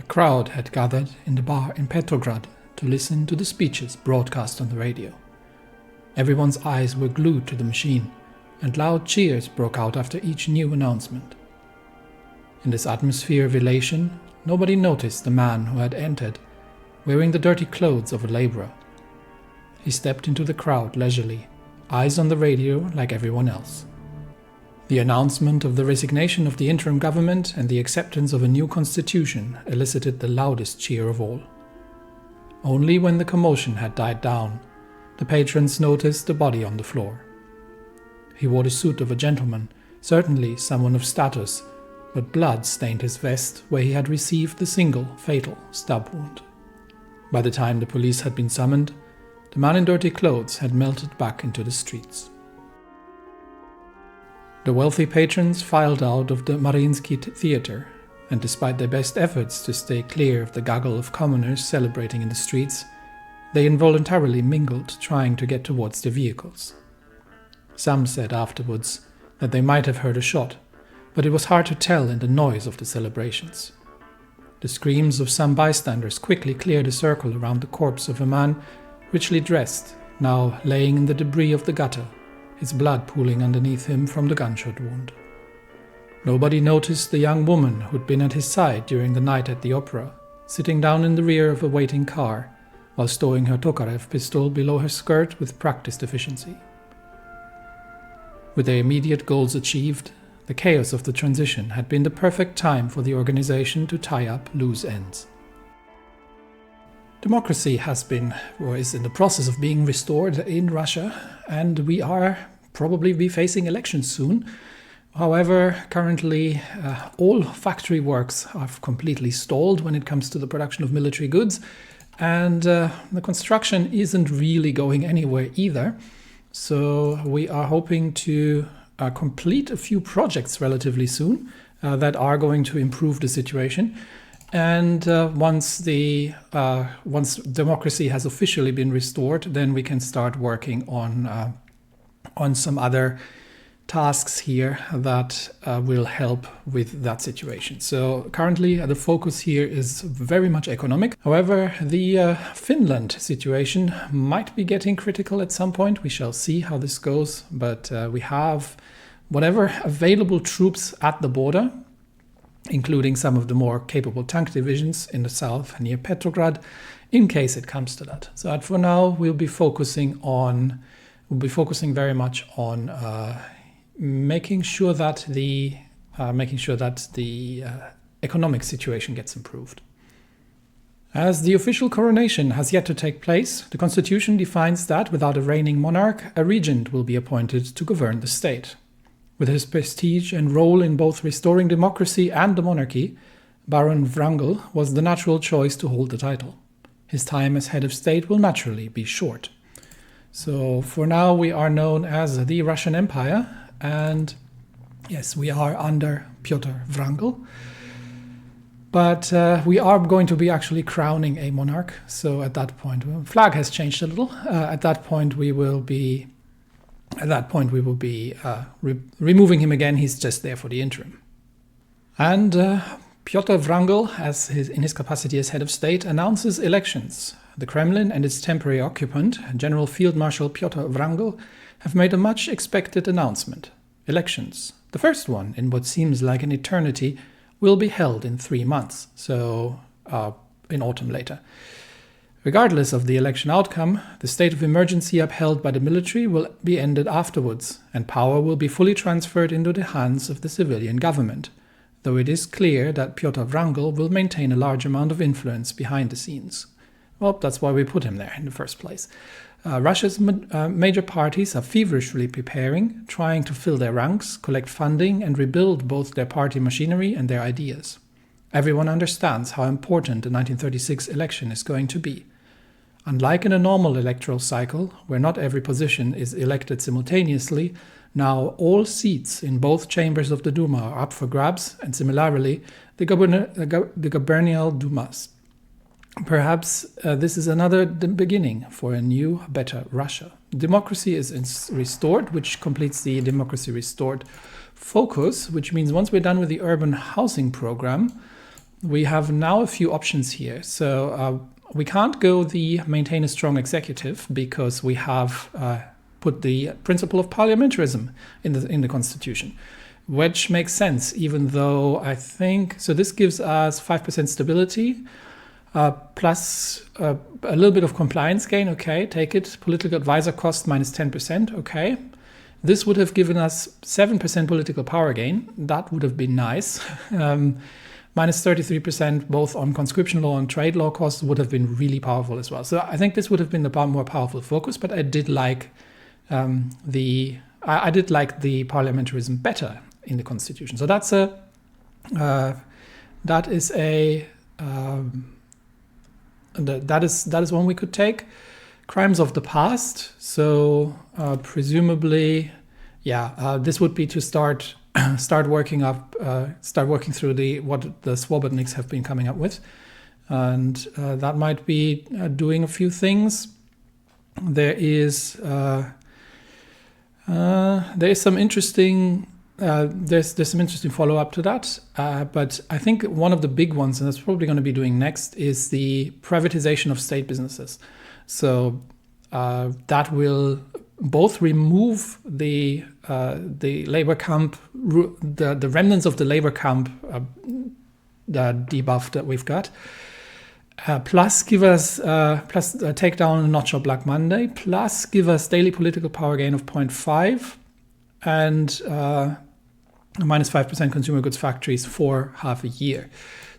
crowd had gathered in the bar in Petrograd to listen to the speeches broadcast on the radio. Everyone's eyes were glued to the machine, and loud cheers broke out after each new announcement. In this atmosphere of elation, nobody noticed the man who had entered, wearing the dirty clothes of a laborer. He stepped into the crowd leisurely, eyes on the radio like everyone else. The announcement of the resignation of the interim government and the acceptance of a new constitution elicited the loudest cheer of all. Only when the commotion had died down, the patrons noticed the body on the floor. He wore the suit of a gentleman, certainly someone of status, but blood stained his vest where he had received the single fatal stab wound. By the time the police had been summoned, the man in dirty clothes had melted back into the streets. The wealthy patrons filed out of the Mariinsky Theatre, and despite their best efforts to stay clear of the gaggle of commoners celebrating in the streets, they involuntarily mingled, trying to get towards their vehicles. Some said afterwards that they might have heard a shot, but it was hard to tell in the noise of the celebrations. The screams of some bystanders quickly cleared a circle around the corpse of a man richly dressed, now laying in the debris of the gutter, his blood pooling underneath him from the gunshot wound. Nobody noticed the young woman who'd been at his side during the night at the opera, sitting down in the rear of a waiting car, while stowing her Tokarev pistol below her skirt with practiced efficiency. With their immediate goals achieved, the chaos of the transition had been the perfect time for the organization to tie up loose ends. Democracy has been, or is in the process of being restored in Russia, and we are probably be facing elections soon. However, currently all factory works have completely stalled when it comes to the production of military goods, and the construction isn't really going anywhere either. So we are hoping to complete a few projects relatively soon that are going to improve the situation. And once democracy has officially been restored, then we can start working on some other tasks here that will help with that situation. So currently the focus here is very much economic. However, the Finland situation might be getting critical at some point. We shall see how this goes, but we have whatever available troops at the border, including some of the more capable tank divisions in the south near Petrograd, in case it comes to that. So for now, we'll be focusing very much on making sure that the economic situation gets improved. As the official coronation has yet to take place, the constitution defines that without a reigning monarch, a regent will be appointed to govern the state. With his prestige and role in both restoring democracy and the monarchy, Baron Wrangel was the natural choice to hold the title. His time as head of state will naturally be short. So for now we are known as the Russian Empire, and yes, we are under Pyotr Wrangel. But we are going to be actually crowning a monarch. So at that point, flag has changed a little. At that point we will be removing him again. He's just there for the interim. And Pyotr Wrangel, in his capacity as head of state, announces elections. The Kremlin and its temporary occupant, General Field Marshal Pyotr Wrangel, have made a much expected announcement. Elections, the first one in what seems like an eternity, will be held in 3 months, so in autumn later. Regardless of the election outcome, the state of emergency upheld by the military will be ended afterwards, and power will be fully transferred into the hands of the civilian government, though it is clear that Pyotr Wrangel will maintain a large amount of influence behind the scenes. Well, that's why we put him there in the first place. Russia's major parties are feverishly preparing, trying to fill their ranks, collect funding, and rebuild both their party machinery and their ideas. Everyone understands how important the 1936 election is going to be. Unlike in a normal electoral cycle, where not every position is elected simultaneously, now all seats in both chambers of the Duma are up for grabs, and similarly, the gubernial Dumas. Perhaps this is another beginning for a new, better Russia. Democracy is restored, which completes the democracy restored focus, which means once we're done with the urban housing program, we have now a few options here. So we can't go the maintain a strong executive because we have put the principle of parliamentarism in the constitution, which makes sense, even though I think, so this gives us 5% stability, plus a little bit of compliance gain, okay, take it. Political advisor cost minus 10%, okay. This would have given us 7% political power gain. That would have been nice. Minus 33% both on conscription law and trade law costs would have been really powerful as well. So I think this would have been the more powerful focus, but I did like the parliamentarism better in the constitution. So that is one we could take. Crimes of the past. So presumably, this would be to start working through what the Swobodniks have been coming up with, and that might be doing a few things. There is some interesting follow up to that, but I think one of the big ones, and that's probably going to be doing next, is the privatization of state businesses. So that will both remove the labor camp, the remnants of the labor camp debuff that we've got, plus give us take down a notch of Black Monday, plus give us daily political power gain of 0.5 and minus 5% consumer goods factories for half a year.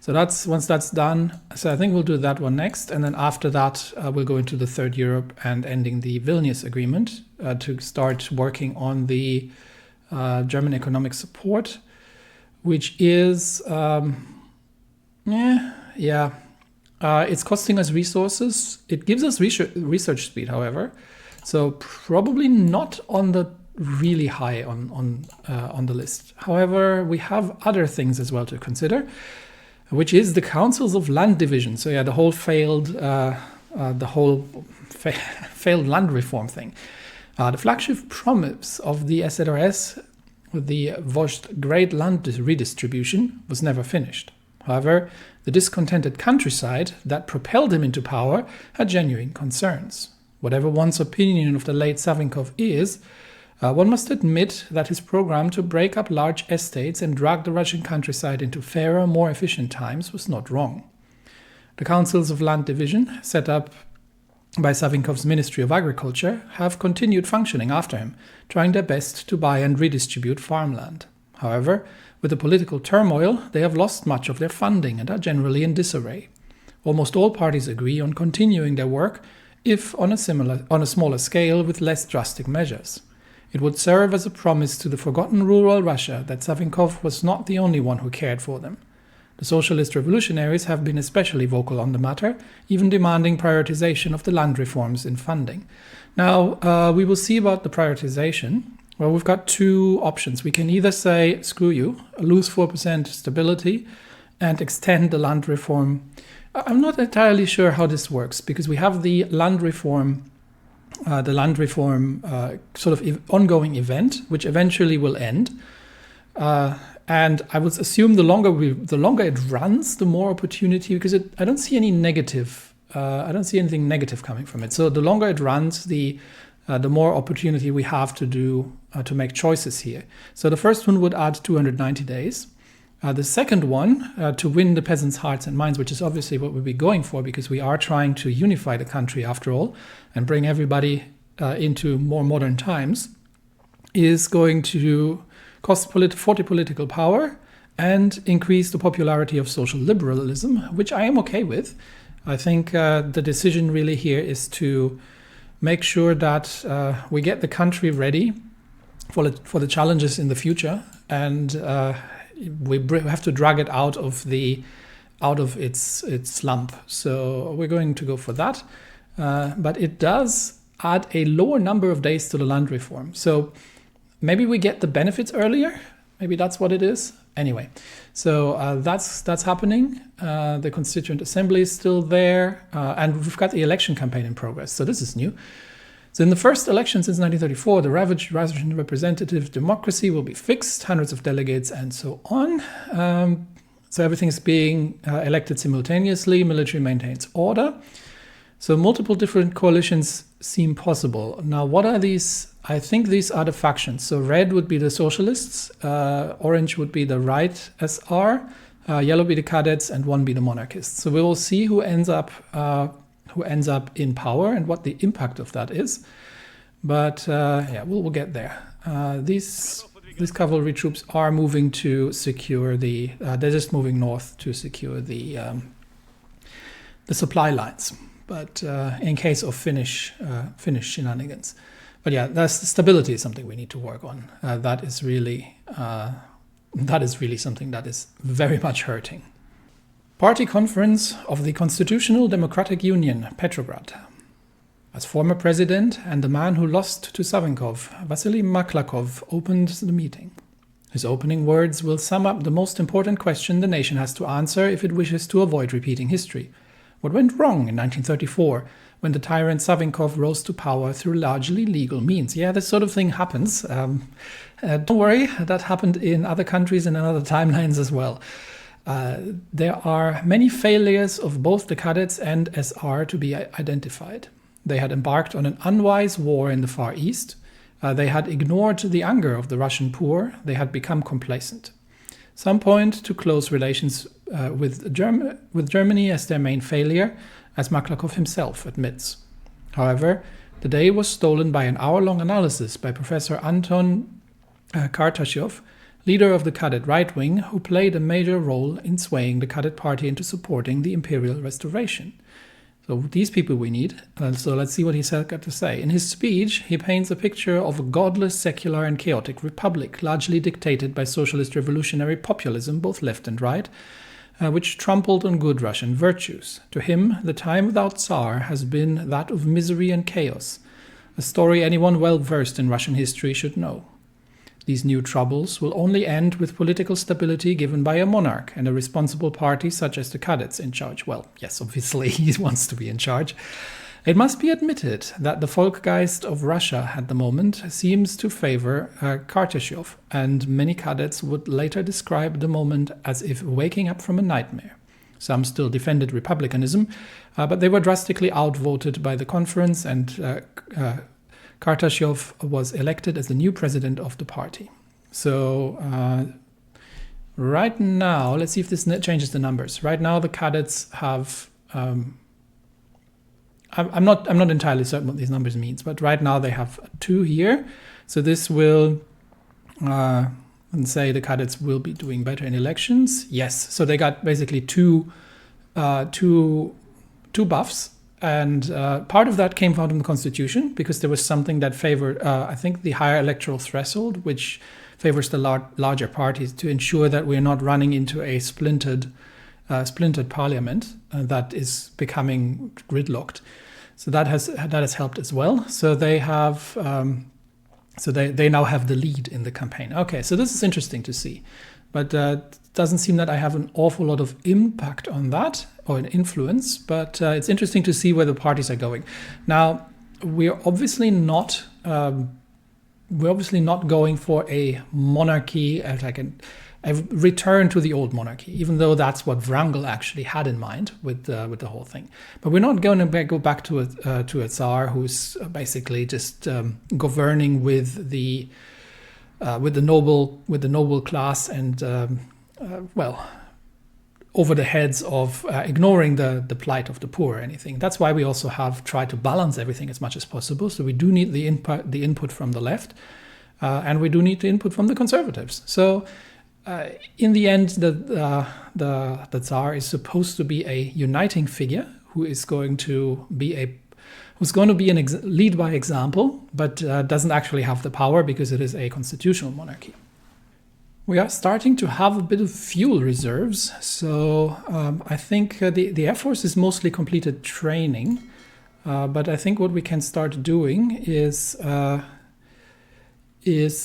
So once that's done. So I think we'll do that one next, and then after that we'll go into the Third Europe and ending the Vilnius Agreement to start working on the German economic support, which is it's costing us resources. It gives us research speed, however, so probably not on the really high on the list. However, we have other things as well to consider, which is the councils of land division. So the whole failed land reform thing. The flagship promise of the SRS, the Vozhd Great Land Redistribution, was never finished. However, the discontented countryside that propelled him into power had genuine concerns. Whatever one's opinion of the late Savinkov is, one must admit that his program to break up large estates and drag the Russian countryside into fairer, more efficient times was not wrong. The councils of land division, set up by Savinkov's Ministry of Agriculture, have continued functioning after him, trying their best to buy and redistribute farmland. However, with the political turmoil, they have lost much of their funding and are generally in disarray. Almost all parties agree on continuing their work, if on a smaller scale with less drastic measures. It would serve as a promise to the forgotten rural Russia that Savinkov was not the only one who cared for them. The socialist revolutionaries have been especially vocal on the matter, even demanding prioritization of the land reforms in funding. Now, we will see about the prioritization. Well, we've got two options. We can either say, screw you, lose 4% stability, and extend the land reform. I'm not entirely sure how this works, because we have the land reform sort of ongoing event, which eventually will end. And I would assume the longer it runs, the more opportunity, because I don't see any negative. I don't see anything negative coming from it. So the longer it runs, the more opportunity we have to make choices here. So the first one would add 290 days. The second one, to win the peasants' hearts and minds, which is obviously what we'll be going for, because we are trying to unify the country after all and bring everybody into more modern times, is going to cost 40 political power and increase the popularity of social liberalism, which I am okay with. I think the decision really here is to make sure that we get the country ready for the challenges in the future, and we have to drag it out of its slump. So we're going to go for that, but it does add a lower number of days to the land reform. So maybe we get the benefits earlier. Maybe that's what it is. Anyway, so that's happening. The Constituent Assembly is still there, and we've got the election campaign in progress. So this is new. So in the first election since 1934, the ravaged representative democracy will be fixed, hundreds of delegates, and so on. So everything is being elected simultaneously. Military maintains order. So multiple different coalitions seem possible. Now, what are these? I think these are the factions. So red would be the socialists, orange would be the right SR, yellow be the cadets, and one be the monarchists. So we will see who ends up in power and what the impact of that is. But yeah, we'll get there. These cavalry troops are moving to secure the. They're just moving north to secure the supply lines. But in case of Finnish shenanigans. But yeah, stability is something we need to work on. That is really something that is very much hurting. Party Conference of the Constitutional Democratic Union, Petrograd. As former president and the man who lost to Savinkov, Vasily Maklakov opened the meeting. His opening words will sum up the most important question the nation has to answer if it wishes to avoid repeating history. What went wrong in 1934 when the tyrant Savinkov rose to power through largely legal means? Yeah, this sort of thing happens. Don't worry, that happened in other countries and in other timelines as well. There are many failures of both the cadets and SR to be identified. They had embarked on an unwise war in the Far East. They had ignored the anger of the Russian poor. They had become complacent. Some point to close relations with Germany as their main failure, as Maklakov himself admits. However, the day was stolen by an hour-long analysis by Professor Anton Kartashev, leader of the cadet right wing, who played a major role in swaying the cadet party into supporting the imperial restoration. So these people we need. So let's see what he's got to say. In his speech, he paints a picture of a godless, secular and chaotic republic, largely dictated by socialist revolutionary populism, both left and right, which trampled on good Russian virtues. To him, the time without Tsar has been that of misery and chaos, a story anyone well versed in Russian history should know. These new troubles will only end with political stability given by a monarch and a responsible party such as the cadets in charge. Well, yes, obviously he wants to be in charge. It must be admitted that the Volkgeist of Russia at the moment seems to favor Kartashev, and many cadets would later describe the moment as if waking up from a nightmare. Some still defended republicanism, but they were drastically outvoted by the conference, and Kartashev was elected as the new president of the party. So right now, let's see if this changes the numbers. Right now, the cadets have. I'm not entirely certain what these numbers means, but right now they have 2 here. So this will say the cadets will be doing better in elections. Yes, so they got basically two buffs. And part of that came out in the Constitution because there was something that favored, I think, the higher electoral threshold, which favors the larger parties to ensure that we're not running into a splintered parliament that is becoming gridlocked. So that has helped as well. So they have, they now have the lead in the campaign. Okay, so this is interesting to see, but it doesn't seem that I have an awful lot of impact on that or an influence, but it's interesting to see where the parties are going. Now, we're obviously not going for a monarchy, like a return to the old monarchy, even though that's what Wrangel actually had in mind with the whole thing. But we're not going to go back to a Tsar who's basically just governing with the noble class and over the heads of ignoring the plight of the poor or anything. That's why we also have tried to balance everything as much as possible. So we do need the input from the left, and we do need the input from the conservatives. So in the end, the Tsar is supposed to be a uniting figure who's going to be lead by example, but doesn't actually have the power because it is a constitutional monarchy. We are starting to have a bit of fuel reserves, so I think the Air Force is mostly completed training, but I think what we can start doing is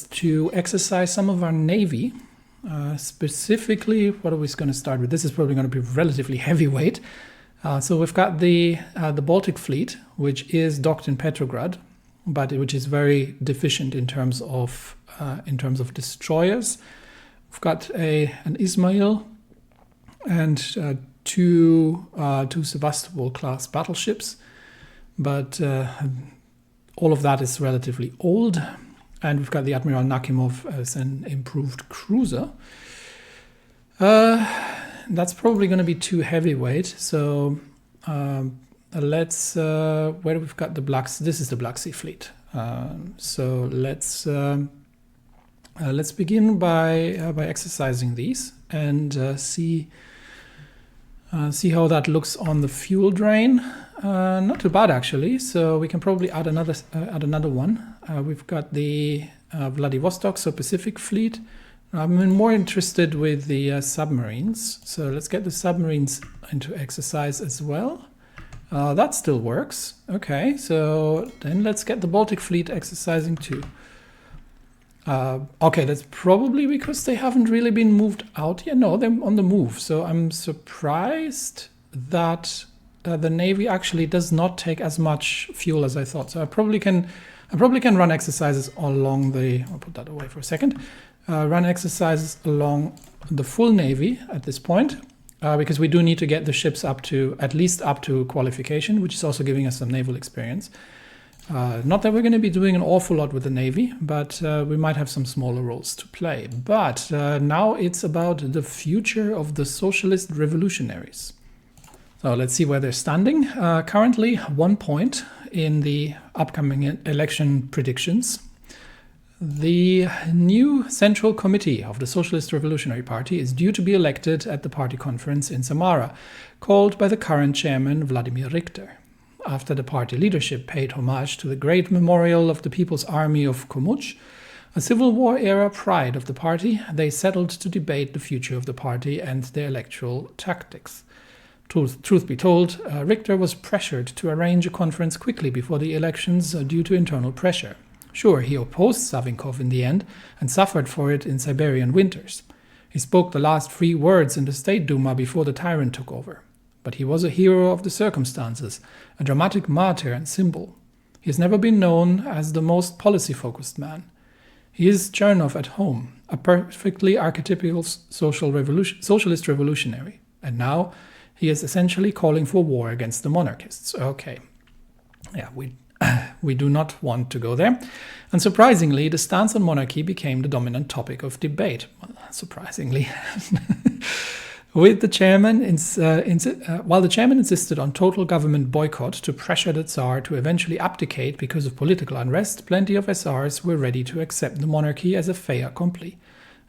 to exercise some of our Navy. Specifically, what are we going to start with? This is probably going to be relatively heavyweight. So we've got the Baltic Fleet, which is docked in Petrograd, but which is very deficient in terms of destroyers. We've got an Ismail, and two Sevastopol-class battleships. But all of that is relatively old. And we've got the Admiral Nakimov as an improved cruiser. That's probably going to be too heavyweight. So let's, where we've got the Black Sea, this is the Black Sea Fleet. So let's begin by exercising these and see how that looks on the fuel drain. Not too bad actually. So we can probably add another one. We've got the Vladivostok, so Pacific Fleet. I'm more interested with the submarines. So let's get the submarines into exercise as well. That still works. Okay, so then let's get the Baltic Fleet exercising too. Okay, that's probably because they haven't really been moved out yet. No, they're on the move. So I'm surprised that the Navy actually does not take as much fuel as I thought. So I probably can run exercises along the. I'll put that away for a second. Run exercises along the full Navy at this point, because we do need to get the ships at least up to qualification, which is also giving us some naval experience. Not that we're going to be doing an awful lot with the Navy, but we might have some smaller roles to play. But now it's about the future of the socialist revolutionaries. So let's see where they're standing. Currently 1 point in the upcoming election predictions. The new Central Committee of the Socialist Revolutionary Party is due to be elected at the party conference in Samara, called by the current chairman Vladimir Richter. After the party leadership paid homage to the great memorial of the People's Army of Komuch, a Civil War-era pride of the party, they settled to debate the future of the party and their electoral tactics. Truth be told, Richter was pressured to arrange a conference quickly before the elections due to internal pressure. Sure, he opposed Savinkov in the end and suffered for it in Siberian winters. He spoke the last 3 words in the State Duma before the tyrant took over. But he was a hero of the circumstances, a dramatic martyr and symbol. He has never been known as the most policy-focused man. He is Chernov at home, a perfectly archetypical socialist revolutionary. And now he is essentially calling for war against the monarchists. Okay, yeah, we do not want to go there. And surprisingly, the stance on monarchy became the dominant topic of debate. Well, surprisingly. While the chairman insisted on total government boycott to pressure the Tsar to eventually abdicate because of political unrest, plenty of SRs were ready to accept the monarchy as a fait accompli.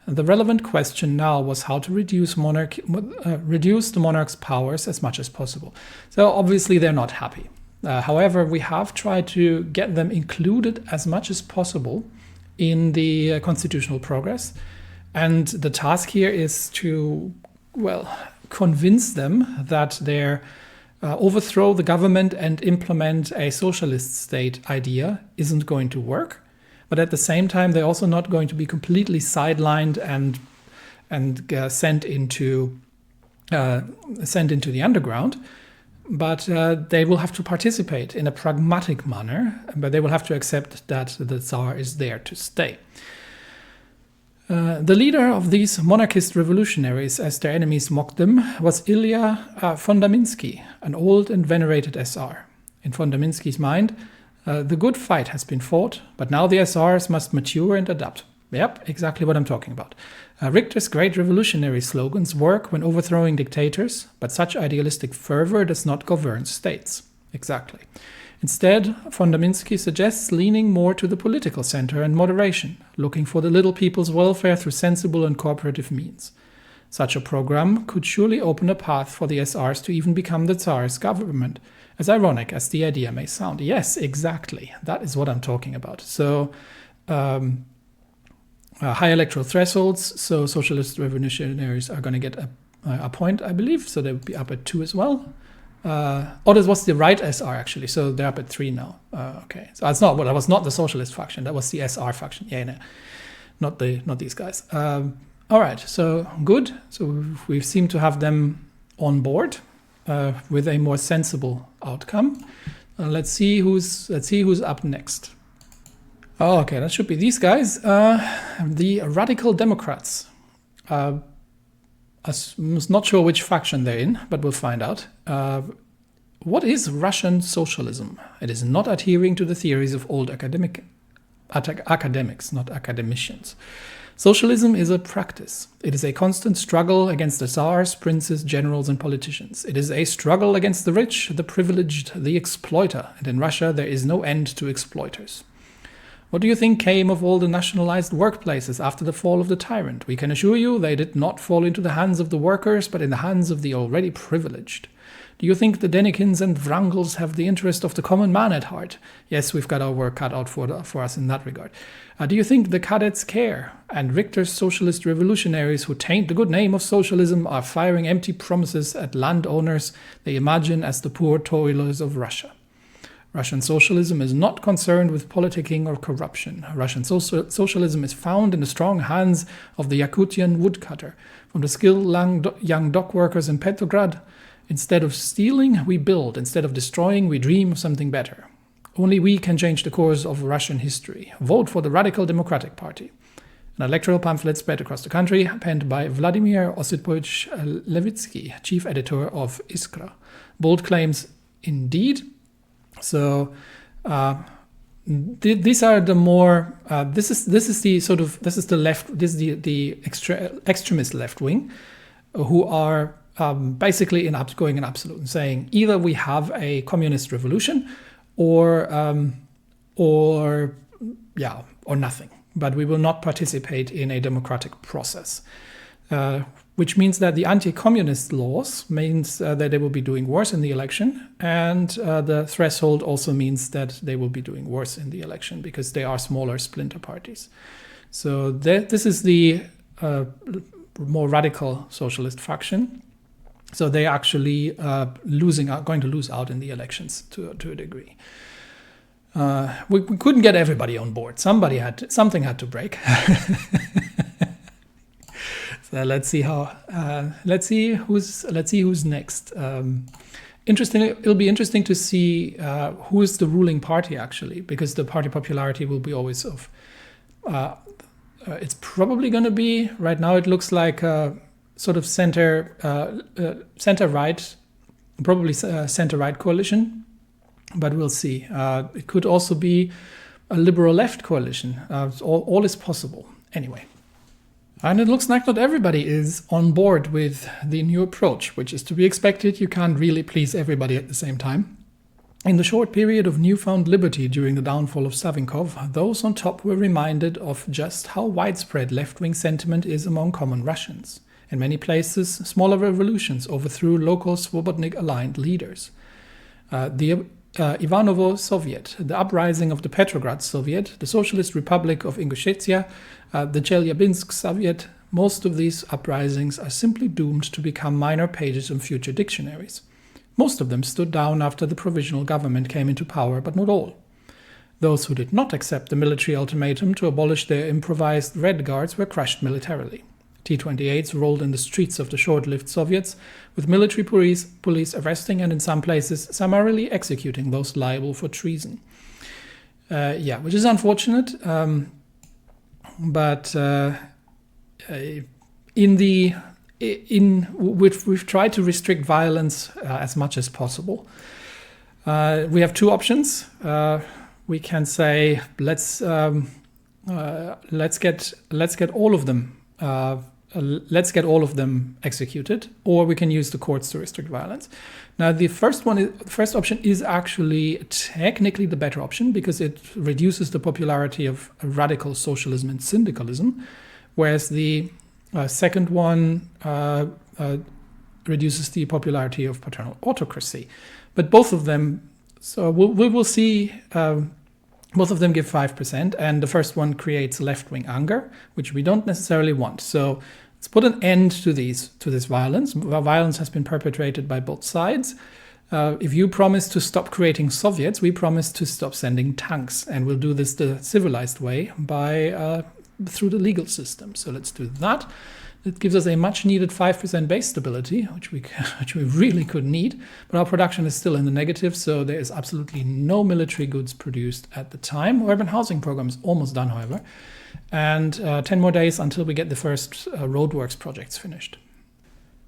The relevant question now was how to reduce the monarch's powers as much as possible. So obviously they're not happy. However, we have tried to get them included as much as possible in the constitutional progress. And the task here is to, convince them that their overthrow the government and implement a socialist state idea isn't going to work. But at the same time, they're also not going to be completely sidelined and sent into the underground. But they will have to participate in a pragmatic manner, but they will have to accept that the Tsar is there to stay. The leader of these monarchist revolutionaries, as their enemies mocked them, was Ilya Fondaminsky, an old and venerated SR. In Fondaminsky's mind, the good fight has been fought, but now the SRs must mature and adapt. Yep, exactly what I'm talking about. Richter's great revolutionary slogans work when overthrowing dictators, but such idealistic fervor does not govern states. Exactly. Instead, Fondaminsky suggests leaning more to the political center and moderation, looking for the little people's welfare through sensible and cooperative means. Such a program could surely open a path for the SRs to even become the Tsar's government, as ironic as the idea may sound. Yes, exactly. That is what I'm talking about. So, high electoral thresholds, so socialist revolutionaries are going to get a point, I believe, so they would be up at 2 as well. This was the right SR actually, so they're up at 3 now. Okay, so that was not the socialist faction, that was the SR faction. Yeah, no, not these guys. All right, so good. So we seem to have them on board with a more sensible outcome. Let's see who's up next. Oh, okay, that should be these guys, the Radical Democrats. I'm not sure which faction they're in, but we'll find out. What is Russian socialism? It is not adhering to the theories of old academics, not academicians. Socialism is a practice. It is a constant struggle against the czars, princes, generals, and politicians. It is a struggle against the rich, the privileged, the exploiter. And in Russia, there is no end to exploiters. What do you think came of all the nationalized workplaces after the fall of the tyrant? We can assure you they did not fall into the hands of the workers, but in the hands of the already privileged. Do you think the Denikins and Wrangels have the interest of the common man at heart? Yes, we've got our work cut out for us in that regard. Do you think the cadets care? And Richter's socialist revolutionaries who taint the good name of socialism are firing empty promises at landowners they imagine as the poor toilers of Russia. Russian socialism is not concerned with politicking or corruption. Russian socialism is found in the strong hands of the Yakutian woodcutter, from the skilled young dock workers in Petrograd. Instead of stealing, we build. Instead of destroying, we dream of something better. Only we can change the course of Russian history. Vote for the Radical Democratic Party. An electoral pamphlet spread across the country, penned by Vladimir Osipovich Levitsky, chief editor of Iskra. Bold claims indeed. So these are the more. This is the extremist left wing, who are basically going in absolute and saying either we have a communist revolution or nothing, but we will not participate in a democratic process, which means that the anti-communist laws means that they will be doing worse in the election, and the threshold also means that they will be doing worse in the election because they are smaller splinter parties. So this is the more radical socialist faction. So they are actually going to lose out in the elections to a degree. We couldn't get everybody on board. Something had to break. So let's see who's next. Interestingly, it'll be interesting to see who is the ruling party actually, because the party popularity will be always of. It's probably going to be right now. It looks like. Sort of center right, probably center right coalition, but we'll see. It could also be a liberal left coalition. All is possible anyway. And it looks like not everybody is on board with the new approach, which is to be expected. You can't really please everybody at the same time. In the short period of newfound liberty during the downfall of Savinkov, those on top were reminded of just how widespread left-wing sentiment is among common Russians. In many places, smaller revolutions overthrew local Svobodnik-aligned leaders. The Ivanovo Soviet, the uprising of the Petrograd Soviet, the Socialist Republic of Ingushetia, the Chelyabinsk Soviet, most of these uprisings are simply doomed to become minor pages in future dictionaries. Most of them stood down after the provisional government came into power, but not all. Those who did not accept the military ultimatum to abolish their improvised Red Guards were crushed militarily. T-28s rolled in the streets of the short-lived Soviets, with military police arresting and in some places summarily executing those liable for treason. Which is unfortunate, but we've tried to restrict violence as much as possible. We have two options. We can say let's get all of them. Let's get all of them executed, or we can use the courts to restrict violence. Now, the first option is actually technically the better option because it reduces the popularity of radical socialism and syndicalism, whereas the second one reduces the popularity of paternal autocracy. But both of them, so we will see. Both of them give 5%, and the first one creates left-wing anger, which we don't necessarily want. So let's put an end to this violence. Violence has been perpetrated by both sides. If you promise to stop creating Soviets, we promise to stop sending tanks, and we'll do this the civilized way through the legal system. So let's do that. It gives us a much-needed 5% base stability, which we really could need. But our production is still in the negative, so there is absolutely no military goods produced at the time. Urban housing program is almost done, however. And 10 more days until we get the first roadworks projects finished.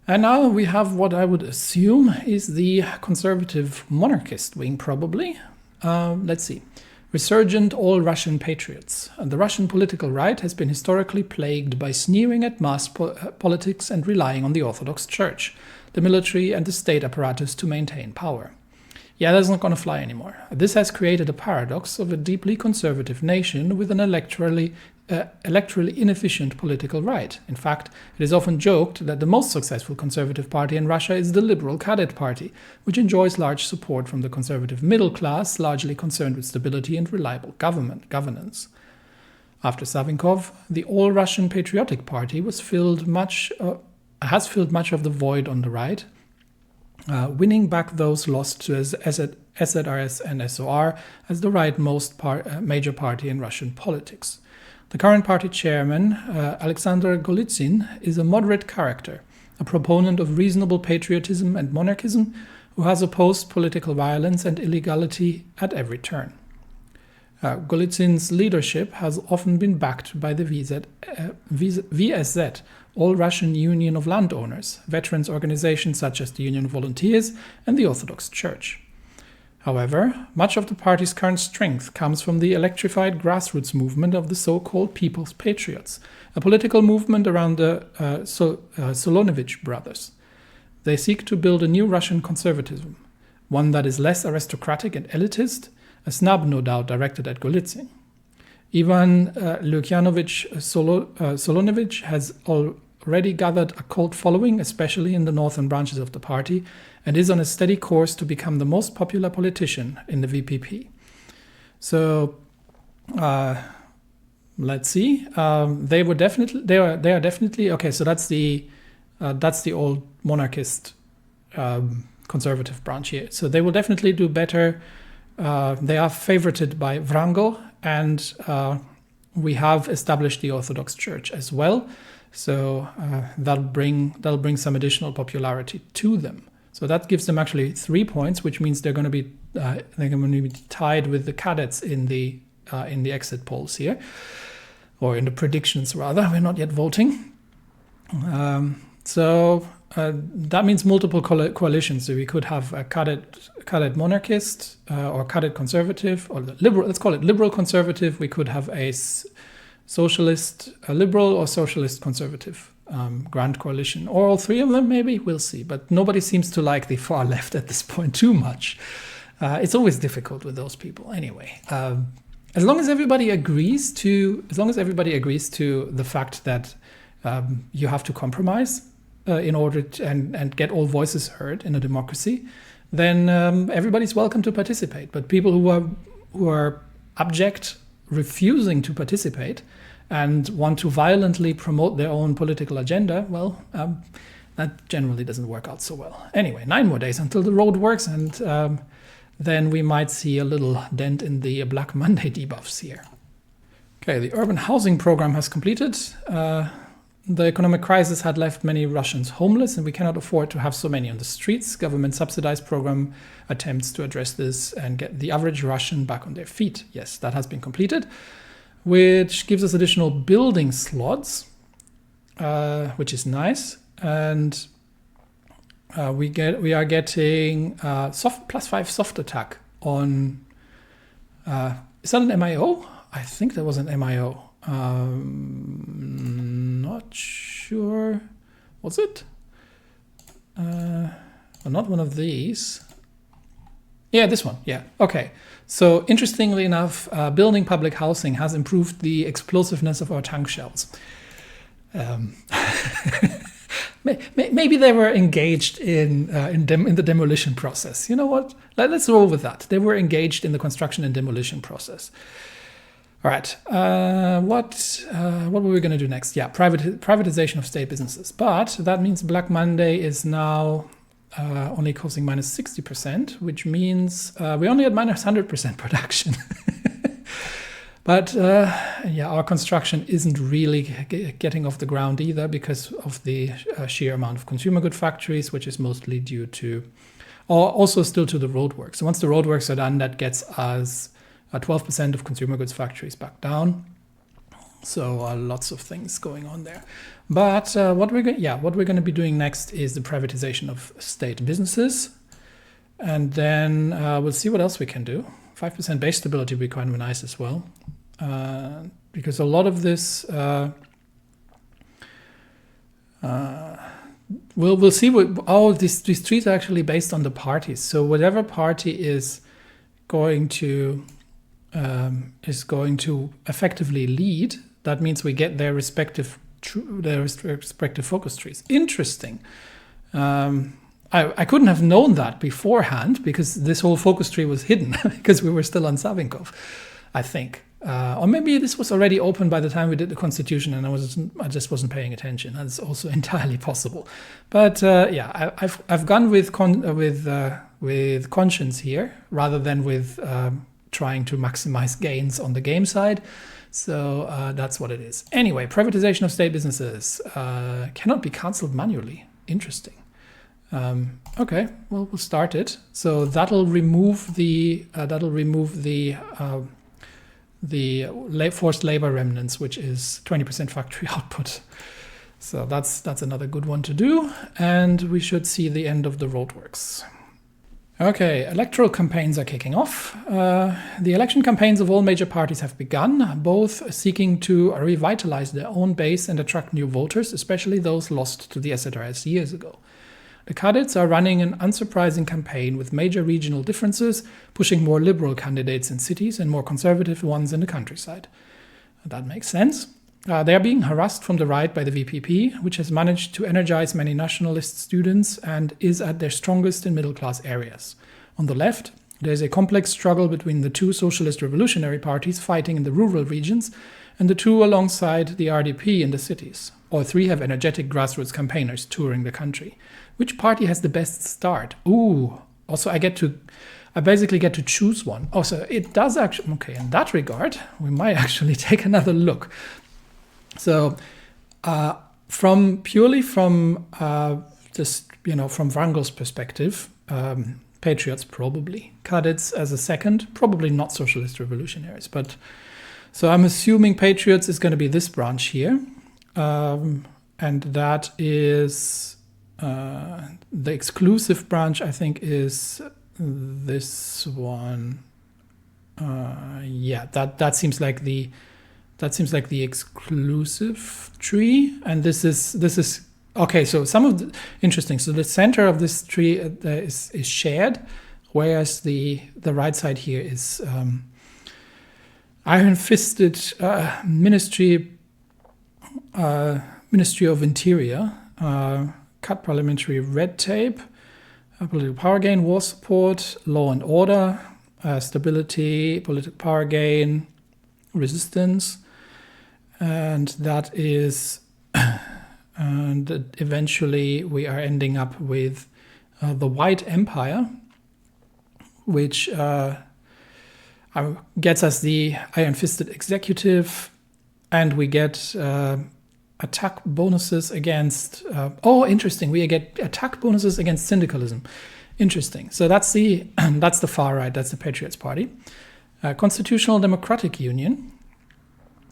And now we have what I would assume is the conservative monarchist wing, probably. Let's see. Resurgent all-Russian patriots. The Russian political right has been historically plagued by sneering at mass politics and relying on the Orthodox Church, the military and the state apparatus to maintain power. Yeah, that's not going to fly anymore. This has created a paradox of a deeply conservative nation with an electorally inefficient political right. In fact, it is often joked that the most successful conservative party in Russia is the Liberal Cadet Party, which enjoys large support from the conservative middle class, largely concerned with stability and reliable governance. After Savinkov, the All-Russian Patriotic Party has filled much of the void on the right, winning back those lost to SZRS and SOR as the rightmost major party in Russian politics. The current party chairman, Alexander Golitsyn, is a moderate character, a proponent of reasonable patriotism and monarchism, who has opposed political violence and illegality at every turn. Golitsyn's leadership has often been backed by the VSZ, All-Russian Union of Landowners, veterans organizations such as the Union of Volunteers and the Orthodox Church. However, much of the party's current strength comes from the electrified grassroots movement of the so-called People's Patriots, a political movement around the Solonovich brothers. They seek to build a new Russian conservatism, one that is less aristocratic and elitist, a snub no doubt directed at Golitsyn. Ivan Lukyanovich Solonovich has already gathered a cult following, especially in the northern branches of the party, and is on a steady course to become the most popular politician in the VPP. So, let's see. They are definitely okay. So that's the old monarchist conservative branch here. So they will definitely do better. They are favorited by Wrangel, and we have established the Orthodox Church as well. So that'll bring some additional popularity to them. So that gives them actually 3 points, which means they're going to be tied with the cadets in the exit polls here, or in the predictions rather. We're not yet voting. So that means multiple coalitions. So we could have a cadet monarchist or cadet conservative, or liberal. Let's call it liberal conservative. We could have a socialist, a liberal or socialist conservative grand coalition, or all three of them. Maybe we'll see. But nobody seems to like the far left at this point too much. It's always difficult with those people. Anyway, as long as everybody agrees to the fact that you have to compromise in order to, and get all voices heard in a democracy, then everybody's welcome to participate. But people who are abject, refusing to participate, and want to violently promote their own political agenda, well, that generally doesn't work out so well. Anyway, 9 more days until the road works, and then we might see a little dent in the Black Monday debuffs here. Okay, the urban housing program has completed. The economic crisis had left many Russians homeless, and we cannot afford to have so many on the streets. Government subsidized program attempts to address this and get the average Russian back on their feet. Yes, that has been completed, which gives us additional building slots, which is nice. And we are getting +5 soft attack on. Is that an MIO? I think that was an MIO. Not sure. Was it? Well, not one of these. Yeah, this one. Yeah. Okay. So interestingly enough, building public housing has improved the explosiveness of our tank shells. Maybe they were engaged in the demolition process. You know what? Let's roll with that. They were engaged in the construction and demolition process. All right. What were we going to do next? Yeah, privatization of state businesses. But that means Black Monday is now only causing minus 60%, which means we only had minus 100% production. But yeah, our construction isn't really getting off the ground either because of the sheer amount of consumer good factories, which is mostly due to, or also still to the roadworks. So once the roadworks are done, that gets us 12% of consumer goods factories back down. So lots of things going on there. But what we're going to be doing next is the privatization of state businesses. And then we'll see what else we can do. 5% base stability would be kind of nice as well. Because a lot of this, we'll see what, these trees are actually based on the parties. So whatever party is going to effectively lead, that means we get their respective focus trees. Interesting. I couldn't have known that beforehand because this whole focus tree was hidden because we were still on Savinkov, I think. Or maybe this was already open by the time we did the constitution and I just wasn't paying attention. That's also entirely possible. But yeah, I've gone with conscience here rather than with trying to maximize gains on the game side. So that's what it is. Anyway, privatization of state businesses cannot be cancelled manually. Interesting. Okay, well, we'll start it. So that'll remove the forced labor remnants, which is 20% factory output. So that's another good one to do, and we should see the end of the roadworks. Okay, electoral campaigns are kicking off. The election campaigns of all major parties have begun, both seeking to revitalize their own base and attract new voters, especially those lost to the SRS years ago. The cadets are running an unsurprising campaign with major regional differences, pushing more liberal candidates in cities and more conservative ones in the countryside. That makes sense. They are being harassed from the right by the VPP, which has managed to energize many nationalist students and is at their strongest in middle-class areas. On the left, there is a complex struggle between the two socialist revolutionary parties fighting in the rural regions and the two alongside the RDP in the cities. All three have energetic grassroots campaigners touring the country. Which party has the best start? Ooh, also I basically get to choose one. Also, it does actually, okay, in that regard, we might actually take another look. So from Wrangel's perspective, patriots probably, cadets as a second, probably not socialist revolutionaries. But so I'm assuming patriots is going to be this branch here. And that is the exclusive branch, I think, is this one. Yeah, that seems like the exclusive tree, and this is okay. So some of the interesting. So the center of this tree is shared, whereas the right side here is iron-fisted Ministry of Interior, cut parliamentary red tape, political power gain, war support, law and order, stability, political power gain, resistance, and that is, and eventually we are ending up with the White Empire, which gets us the iron-fisted executive, and we get attack bonuses against, interesting, we get attack bonuses against syndicalism. Interesting. So that's the far right, that's the Patriots Party. Constitutional Democratic Union,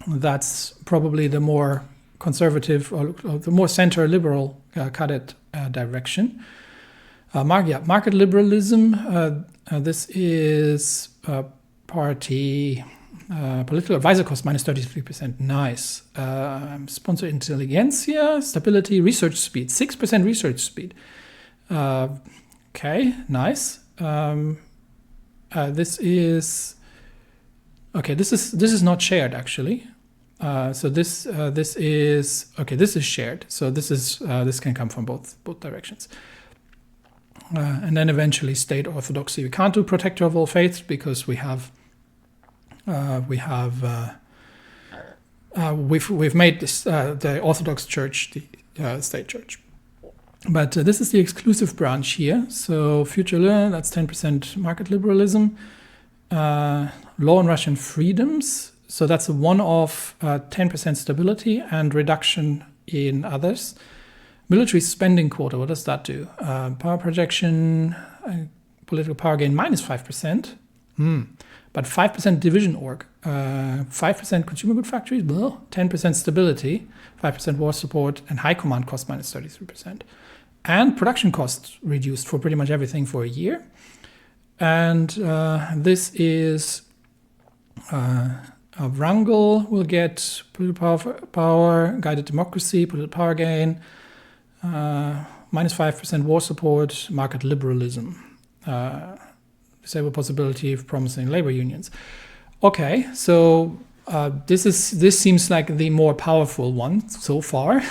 that's probably the more conservative or the more center liberal cadet direction. Market liberalism, this is party political advisor cost minus 33%. Nice. Sponsor intelligentsia, stability, research speed, 6% research speed. Okay, nice. This is okay. This is not shared actually. So this is okay. This is shared. So this can come from both directions. And then eventually state orthodoxy. We can't do protector of all faiths because we've made this, the Orthodox Church the state church. But this is the exclusive branch here. So future law, that's 10% market liberalism. Law and Russian freedoms. So that's a one-off 10% stability and reduction in others. Military spending quota, what does that do? Power projection, political power gain minus 5%. But 5% division org, 5% consumer good factories, 10% stability, 5% war support, and high command cost minus 33%. And production costs reduced for pretty much everything for a year. And this is Wrangel will get political power, guided democracy, political power gain, minus 5% war support, market liberalism, disable possibility of promising labor unions. Okay, so this seems like the more powerful one so far.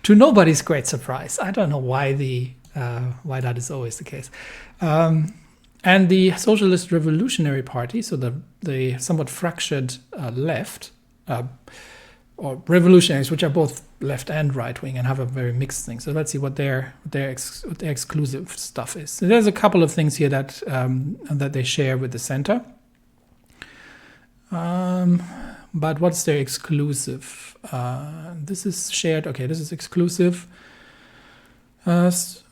To nobody's great surprise. I don't know why why that is always the case. And the Socialist Revolutionary Party, so the somewhat fractured left, or revolutionaries, which are both left and right wing and have a very mixed thing. So let's see what their exclusive stuff is. So there's a couple of things here that they share with the center. But what's their exclusive? This is shared. Okay, this is exclusive. That's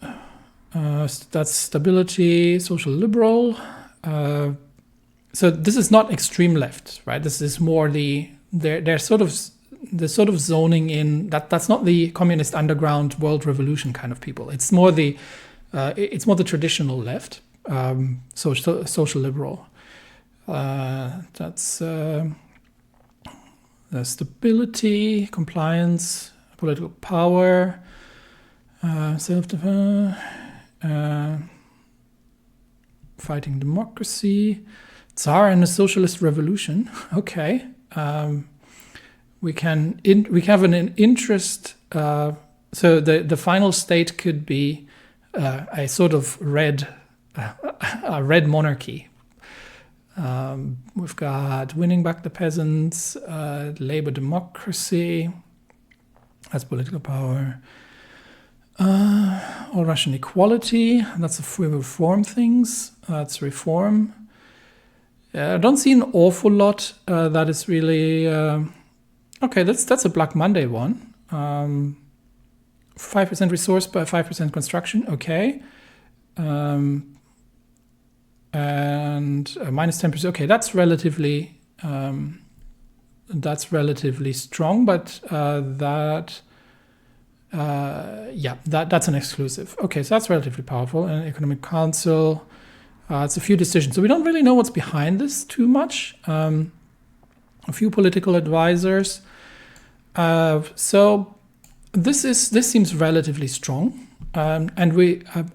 stability, social liberal. So this is not extreme left, right? This is more they're sort of zoning in that's not the communist underground world revolution kind of people. It's more the traditional left, social liberal. That's stability, compliance, political power, self-defense, fighting democracy, Tsar and the socialist revolution. Okay, we have an interest. So the final state could be a sort of red monarchy. We've got winning back the peasants, labor democracy, that's political power, all Russian equality, that's if we reform things, that's reform. I don't see an awful lot that is really, okay, that's a Black Monday one. 5% resource by 5% construction, okay. And minus 10%. Okay, that's relatively strong, but that's an exclusive. Okay, so that's relatively powerful. And Economic Council, it's a few decisions. So we don't really know what's behind this too much. A few political advisors. So this seems relatively strong. And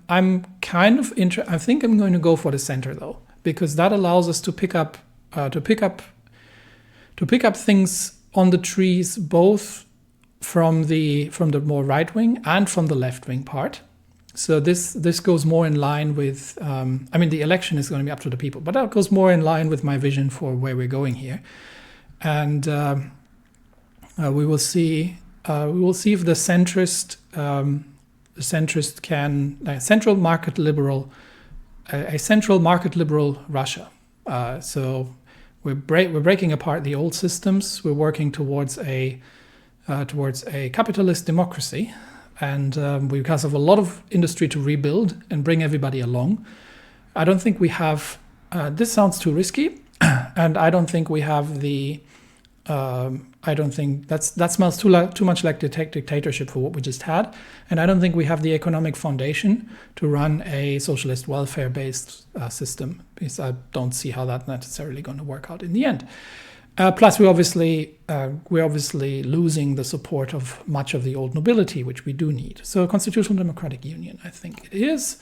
I'm kind of I think I'm going to go for the center though, because that allows us to pick up things on the trees, both from the more right wing and from the left wing part. So this goes more in line with. I mean, the election is going to be up to the people, but that goes more in line with my vision for where we're going here, and we will see. We will see if the centrist. The centrist can a central market liberal Russia. So we're breaking apart the old systems. We're working towards a capitalist democracy, and because of a lot of industry to rebuild and bring everybody along. I don't think we have. This sounds too risky, and I don't think we have the. I don't think that smells too much like the dictatorship for what we just had, and I don't think we have the economic foundation to run a socialist welfare-based system, because I don't see how that's necessarily going to work out in the end. Plus, we're obviously losing the support of much of the old nobility, which we do need. So, constitutional democratic union, I think it is.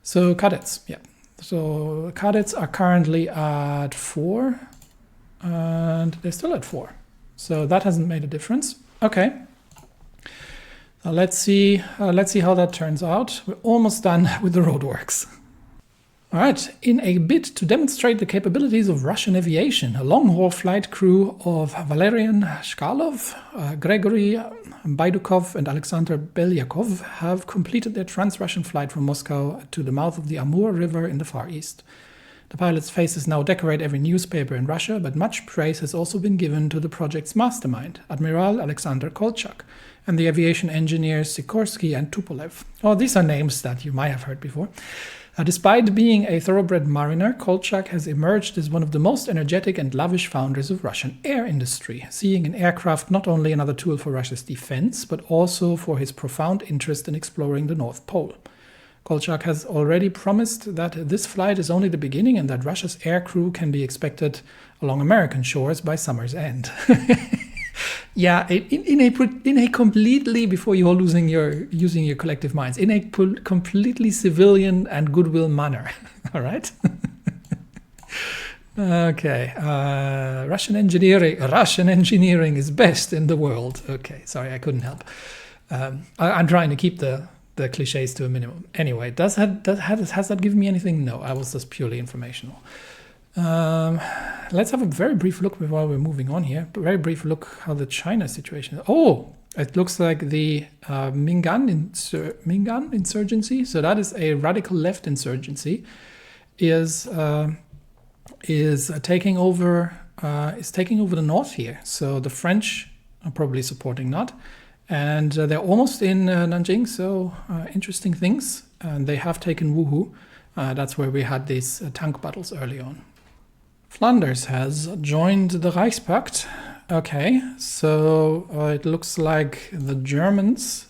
So, cadets, yeah. So, cadets are currently at 4. And they're still at 4. So that hasn't made a difference. Okay. Let's see how that turns out. We're almost done with the roadworks. All right. In a bid to demonstrate the capabilities of Russian aviation, a long-haul flight crew of Valerian Shkalov, Gregory Baidukov, and Alexander Belyakov have completed their trans-Russian flight from Moscow to the mouth of the Amur River in the Far East. The pilots' faces now decorate every newspaper in Russia, but much praise has also been given to the project's mastermind, Admiral Alexander Kolchak, and the aviation engineers Sikorsky and Tupolev. Oh, these are names that you might have heard before. Despite being a thoroughbred mariner, Kolchak has emerged as one of the most energetic and lavish founders of Russian air industry, seeing in aircraft not only another tool for Russia's defense, but also for his profound interest in exploring the North Pole. Kolchak has already promised that this flight is only the beginning and that Russia's air crew can be expected along American shores by summer's end. Yeah, in a completely, before you're using your collective minds, in a completely civilian and goodwill manner. All right. Okay. Russian engineering is best in the world. Okay, sorry, I couldn't help. I'm trying to keep the cliches to a minimum. Anyway, has that given me anything? No, I was just purely informational. Let's have a very brief look while we're moving on here. A very brief look how the China situation is. Oh, it looks like the Mingan insurgency. So that is a radical left insurgency. Is taking over the north here. So the French are probably supporting that, and they're almost in Nanjing. So interesting things. And they have taken Wuhu. That's where we had these tank battles early on. Flanders has joined the Reichspakt. Okay, so it looks like the Germans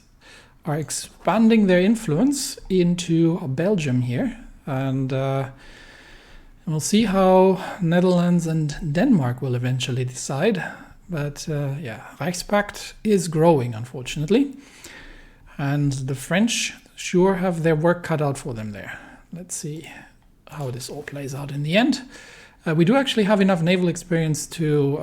are expanding their influence into Belgium here. And we'll see how Netherlands and Denmark will eventually decide. But yeah, Reichspakt is growing, unfortunately. And the French sure have their work cut out for them there. Let's see how this all plays out in the end. We do actually have enough naval experience to,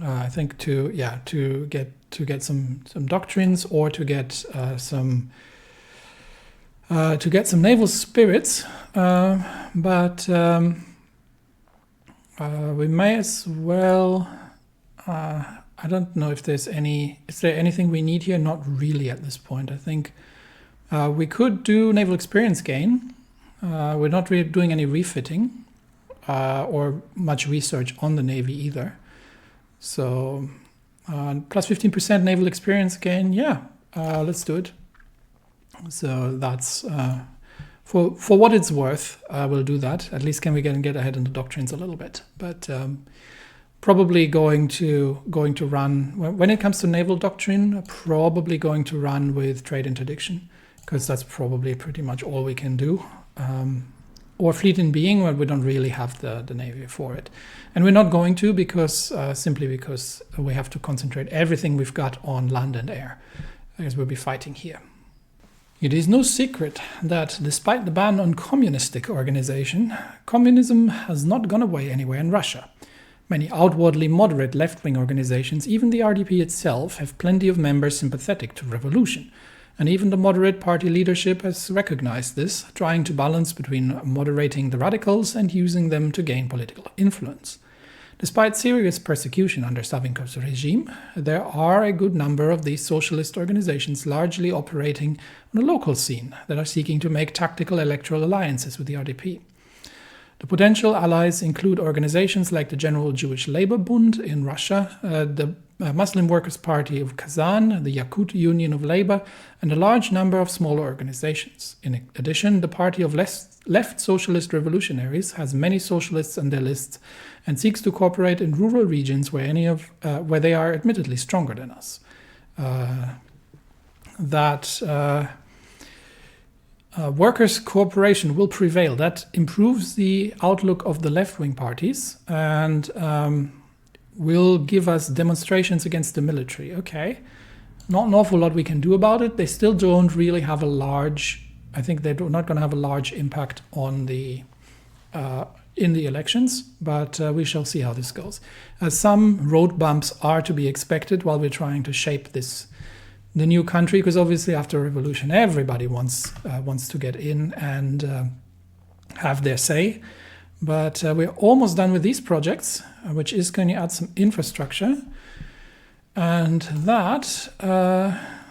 I think, to get some doctrines, or to get some naval spirits. But we may as well. I don't know if there's any. Is there anything we need here? Not really at this point. I think we could do naval experience gain. We're not really doing any refitting. Or much research on the Navy either. So plus 15% naval experience gain, yeah, let's do it. So that's for what it's worth. We'll do that. At least can we get ahead in the doctrines a little bit. But probably going to run when it comes to naval doctrine. Probably going to run with trade interdiction, because that's probably pretty much all we can do. Or fleet in being, where we don't really have the Navy for it. And we're not going to, because simply because we have to concentrate everything we've got on land and air, because we'll be fighting here. It is no secret that despite the ban on communistic organization, communism has not gone away anywhere in Russia. Many outwardly moderate left-wing organizations, even the RDP itself, have plenty of members sympathetic to revolution. And even the moderate party leadership has recognized this, trying to balance between moderating the radicals and using them to gain political influence. Despite serious persecution under Savinkov's regime, there are a good number of these socialist organizations largely operating on a local scene that are seeking to make tactical electoral alliances with the RDP. The potential allies include organizations like the General Jewish Labor Bund in Russia, the Muslim Workers' Party of Kazan, the Yakut Union of Labor, and a large number of smaller organizations. In addition, the Party of Left Socialist Revolutionaries has many socialists on their lists and seeks to cooperate in rural regions where they are admittedly stronger than us. Workers' cooperation will prevail. That improves the outlook of the left-wing parties and will give us demonstrations against the military. Okay, not an awful lot we can do about it. They still don't really have a large, I think they're not going to have a large impact on the in the elections, but we shall see how this goes. Some road bumps are to be expected while we're trying to shape the new country, because obviously after a revolution everybody wants to get in and have their say. But we're almost done with these projects, which is going to add some infrastructure, and that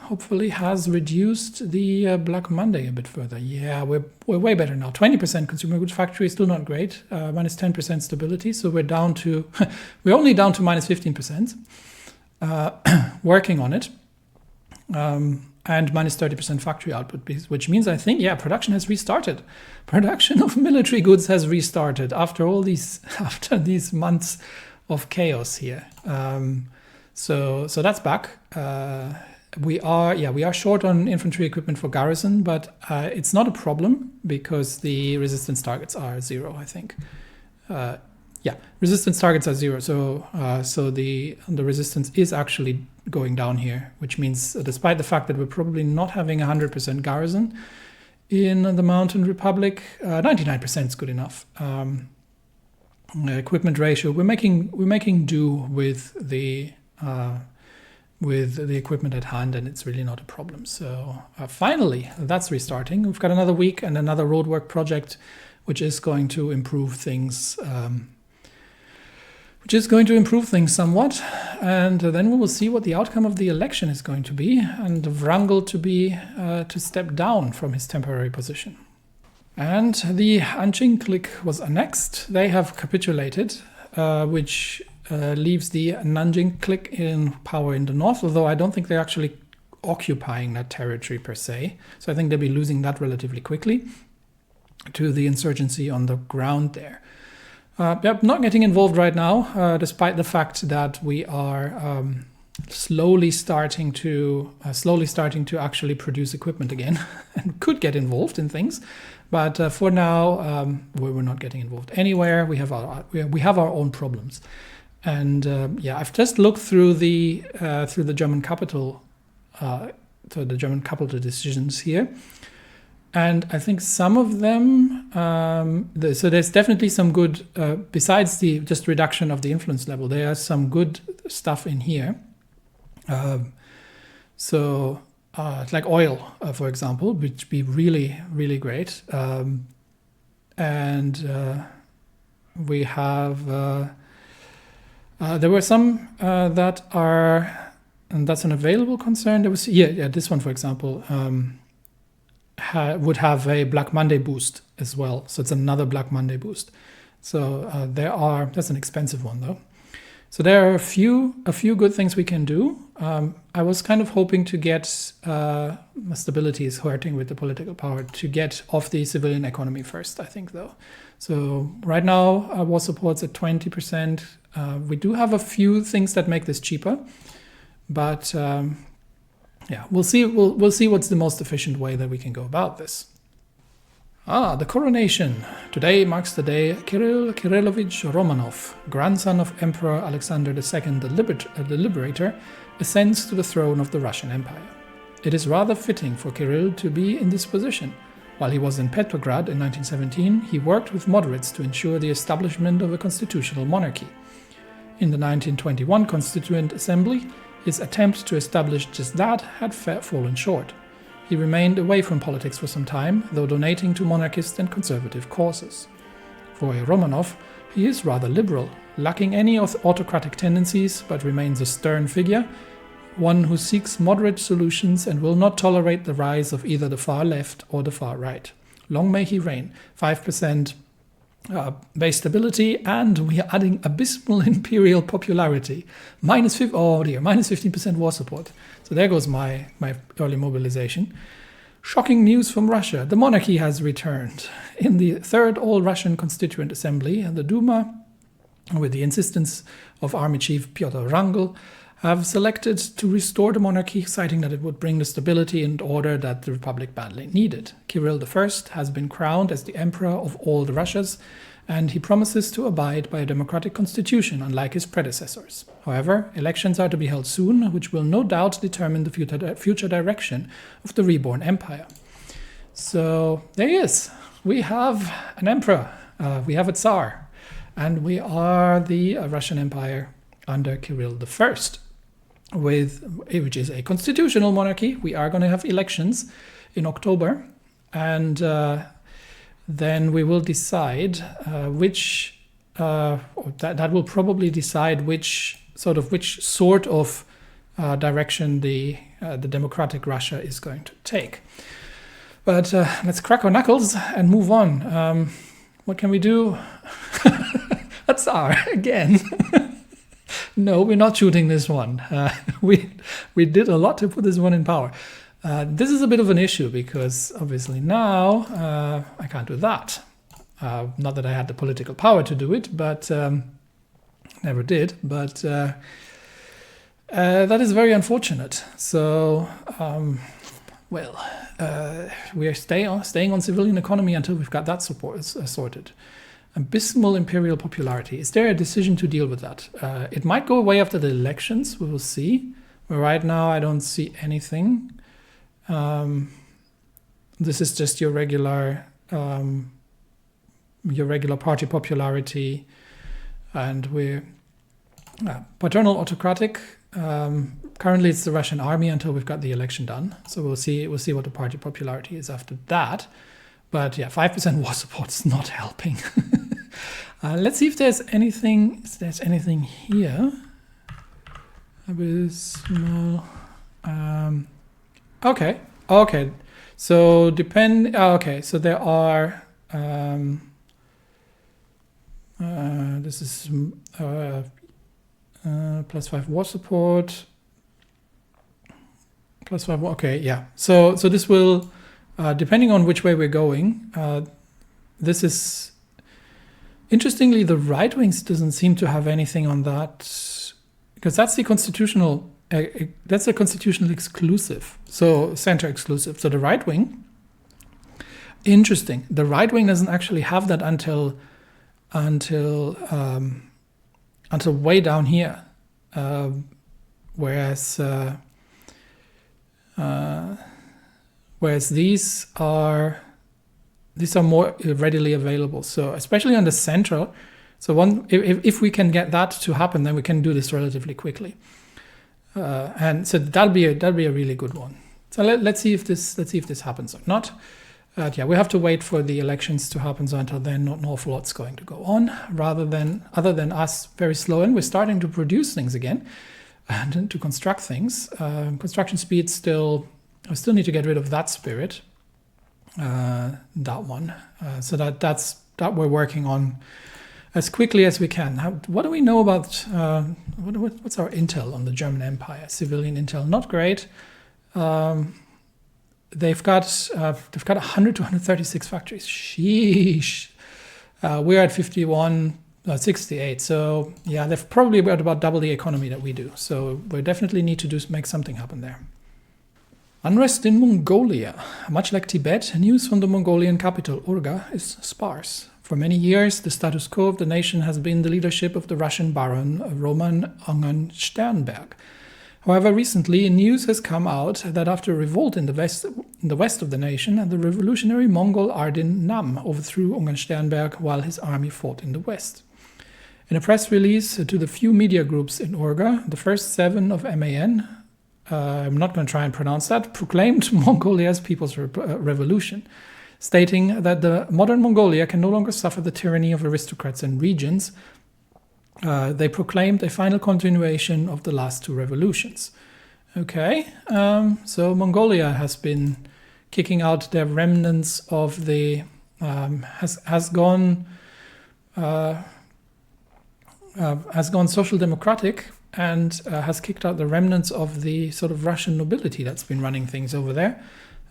hopefully has reduced the Black Monday a bit further. Yeah, we're way better now. 20% consumer goods factory is still not great. Minus 10% stability, so we're down to we're only down to minus 15%. Working on it. and minus 30% factory output, which means I think, production has restarted. Production of military goods has restarted after these months of chaos here. So that's back. We are short on infantry equipment for garrison, but it's not a problem because the resistance targets are 0, I think. Resistance targets are 0, so the resistance is actually going down here, which means despite the fact that we're probably not having 100% garrison in the Mountain Republic, 99% is good enough. Equipment ratio, we're making do with the equipment at hand, and it's really not a problem. So finally, that's restarting. We've got another week and another roadwork project, which is going to improve things. Somewhat, and then we will see what the outcome of the election is going to be, and Wrangel to step down from his temporary position. And the Anqing clique was annexed. They have capitulated, which leaves the Nanjing clique in power in the north, although I don't think they're actually occupying that territory per se. So I think they'll be losing that relatively quickly to the insurgency on the ground there. Not getting involved right now, despite the fact that we are slowly starting to actually produce equipment again, and could get involved in things. But for now, we're not getting involved anywhere. We have our own problems, and I've just looked through the German capital, decisions here. And I think some of them, so there's definitely some good, besides the just reduction of the influence level, there are some good stuff in here. Like oil, for example, which would be really, really great. We have, there were some that are, and that's an available concern. There was, this one, for example, would have a Black Monday boost as well. So it's another Black Monday boost. So that's an expensive one though. So there are a few good things we can do. I was kind of hoping to get, stability is hurting with the political power, to get off the civilian economy first, I think though. So right now, war support's at 20%. We do have a few things that make this cheaper, but we'll see. We'll see what's the most efficient way that we can go about this. The coronation. Today marks the day Kirill Kirillovich Romanov, grandson of Emperor Alexander II the Liberator, ascends to the throne of the Russian Empire. It is rather fitting for Kirill to be in this position. While he was in Petrograd in 1917, he worked with moderates to ensure the establishment of a constitutional monarchy. In the 1921 Constituent Assembly, his attempt to establish just that had fallen short. He remained away from politics for some time, though donating to monarchist and conservative causes. For a Romanov, he is rather liberal, lacking any autocratic tendencies, but remains a stern figure, one who seeks moderate solutions and will not tolerate the rise of either the far left or the far right. Long may he reign. 5% base stability, and we are adding abysmal imperial popularity. Minus 15% war support. So there goes my early mobilization. Shocking news from Russia. The monarchy has returned. In the Third All-Russian Constituent Assembly, the Duma, with the insistence of Army Chief Pyotr Wrangel, have selected to restore the monarchy, citing that it would bring the stability and order that the Republic badly needed. Kirill I has been crowned as the Emperor of all the Russias, and he promises to abide by a democratic constitution, unlike his predecessors. However, elections are to be held soon, which will no doubt determine the future direction of the reborn empire. So there he is. We have an emperor, we have a Tsar, and we are the Russian Empire under Kirill I. Which is a constitutional monarchy. We are going to have elections in October, and then we will decide that will probably decide which sort of direction the democratic Russia is going to take. But let's crack our knuckles and move on. What can we do? That's our again. No, we're not shooting this one. We did a lot to put this one in power. This is a bit of an issue because obviously now I can't do that. Not that I had the political power to do it, but never did. But that is very unfortunate. So, we are staying on civilian economy until we've got that support sorted. Abysmal imperial popularity. Is there a decision to deal with that? It might go away after the elections. We will see. But right now, I don't see anything. This is just your regular party popularity, and we're paternal autocratic. Currently, it's the Russian army until we've got the election done. So we'll see what the party popularity is after that. But yeah, 5% war support is not helping. Let's see if there's anything. Here. Abysmal. Okay. So so there are. This is +5 war support. +5. Okay, yeah. So this will, depending on which way we're going, this is interestingly the right wings doesn't seem to have anything on that, because that's the constitutional. That's a constitutional exclusive, so center exclusive. So the right wing, interesting. The right wing doesn't actually have that until way down here, whereas these are more readily available. So especially on the central. So if we can get that to happen, then we can do this relatively quickly. And so that'll be a really good one. So let's see if this happens or not. Yeah, we have to wait for the elections to happen. So until then, not an awful lot's going to go on. Other than us, very slow, and we're starting to produce things again and to construct things. Construction speed I still need to get rid of that spirit. That one. So that we're working on as quickly as we can. What do we know about what's our intel on the German Empire? Civilian intel, not great. They've got 100 to 136 factories. Sheesh. We're at 51, 68. So yeah, they've probably got about double the economy that we do. So we definitely need to make something happen there. Unrest in Mongolia. Much like Tibet, news from the Mongolian capital, Urga, is sparse. For many years, the status quo of the nation has been the leadership of the Russian Baron Roman Ungen Sternberg. However, recently news has come out that after a revolt in the west of the nation, the revolutionary Mongol Ardin Nam overthrew Ungen Sternberg while his army fought in the west. In a press release to the few media groups in Urga, the first 7 of MAN, I'm not going to try and pronounce that, proclaimed Mongolia's People's Revolution, stating that the modern Mongolia can no longer suffer the tyranny of aristocrats and regents. They proclaimed a final continuation of the last 2 revolutions. Okay, so Mongolia has been kicking out their remnants of the has gone social democratic and has kicked out the remnants of the sort of Russian nobility that's been running things over there.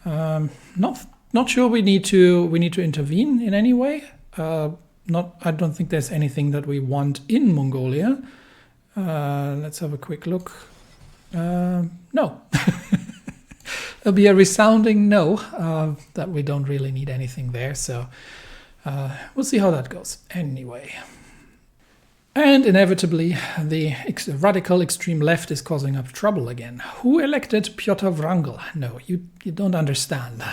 Not sure we need to intervene in any way. I don't think there's anything that we want in Mongolia. Let's have a quick look. No. There'll be a resounding no, that we don't really need anything there. So we'll see how that goes. Anyway. And inevitably, the radical extreme left is causing up trouble again. Who elected Pyotr Wrangel? No, you don't understand.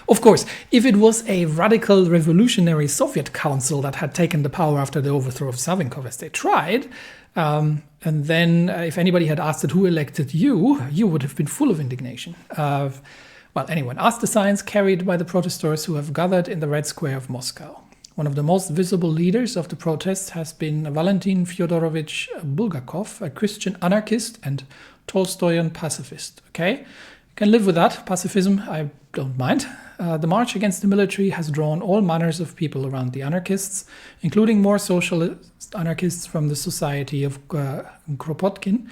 Of course, if it was a radical revolutionary Soviet council that had taken the power after the overthrow of Savinkov as they tried, and then if anybody had asked it, who elected you, you would have been full of indignation. Well, anyone, ask the signs carried by the protesters who have gathered in the Red Square of Moscow. One of the most visible leaders of the protests has been Valentin Fyodorovich Bulgakov, a Christian anarchist and Tolstoyan pacifist. Okay, can live with that. Pacifism, I don't mind. The march against the military has drawn all manners of people around the anarchists, including more socialist anarchists from the Society of Kropotkin,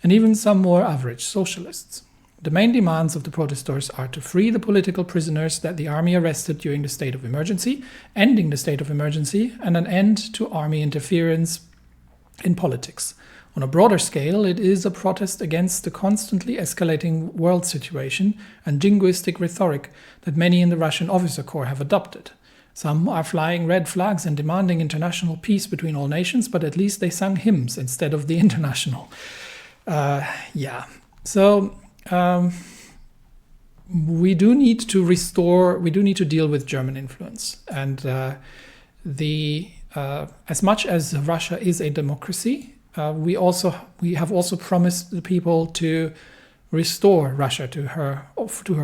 and even some more average socialists. The main demands of the protesters are to free the political prisoners that the army arrested during the state of emergency, ending the state of emergency, and an end to army interference in politics. On a broader scale, it is a protest against the constantly escalating world situation and jingoistic rhetoric that many in the Russian officer corps have adopted. Some are flying red flags and demanding international peace between all nations, but at least they sang hymns instead of the international. We do need to deal with German influence. And as much as Russia is a democracy, we have also promised the people to restore Russia to her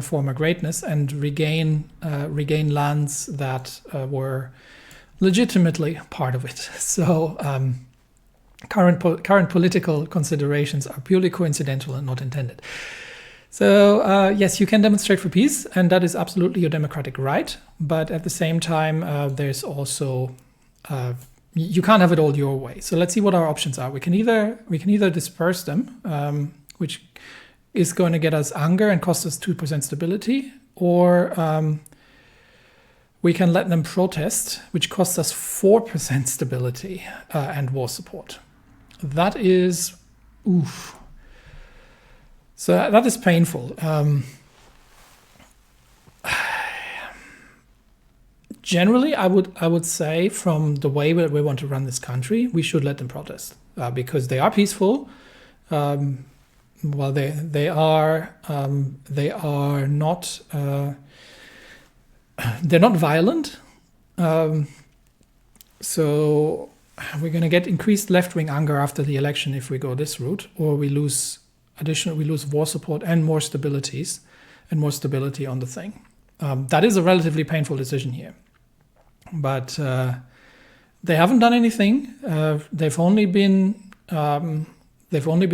former greatness and regain lands that were legitimately part of it. So current political considerations are purely coincidental and not intended. So yes, you can demonstrate for peace, and that is absolutely your democratic right. But at the same time, there's also you can't have it all your way. So let's see what our options are. We can either disperse them, which is going to get us anger and cost us 2% stability, or we can let them protest, which costs us 4% stability and war support. That is, oof. So that is painful. Generally, I would say, from the way that we want to run this country, we should let them protest because they are peaceful. Well, they are not they're not violent. So we're going to get increased left-wing anger after the election if we go this route, or we lose war support and more stability on the thing. That is a relatively painful decision here, but they haven't done anything. They've only been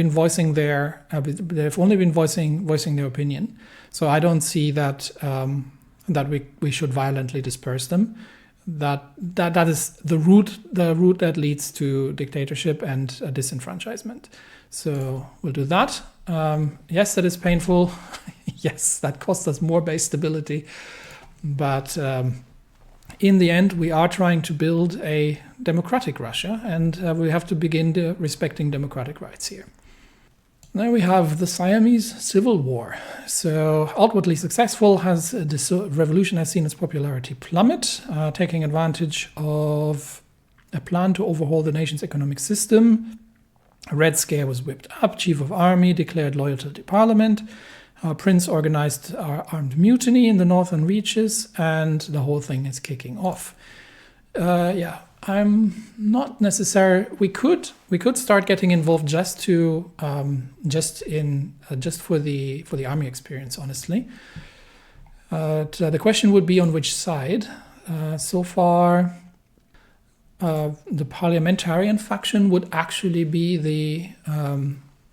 voicing their opinion. So I don't see that we should violently disperse them. That is the route that leads to dictatorship and disenfranchisement. So we'll do that. Yes, that is painful. Yes, that costs us more base stability. But in the end, we are trying to build a democratic Russia, and we have to begin respecting democratic rights here. Then we have the Siamese Civil War. So outwardly successful, this revolution has seen its popularity plummet, taking advantage of a plan to overhaul the nation's economic system. A Red Scare was whipped up. Chief of Army declared loyalty to Parliament. Prince organized armed mutiny in the northern reaches, and the whole thing is kicking off. I'm not necessarily. We could start getting involved just for the army experience. Honestly, the question would be on which side. So far, the parliamentarian faction would actually be the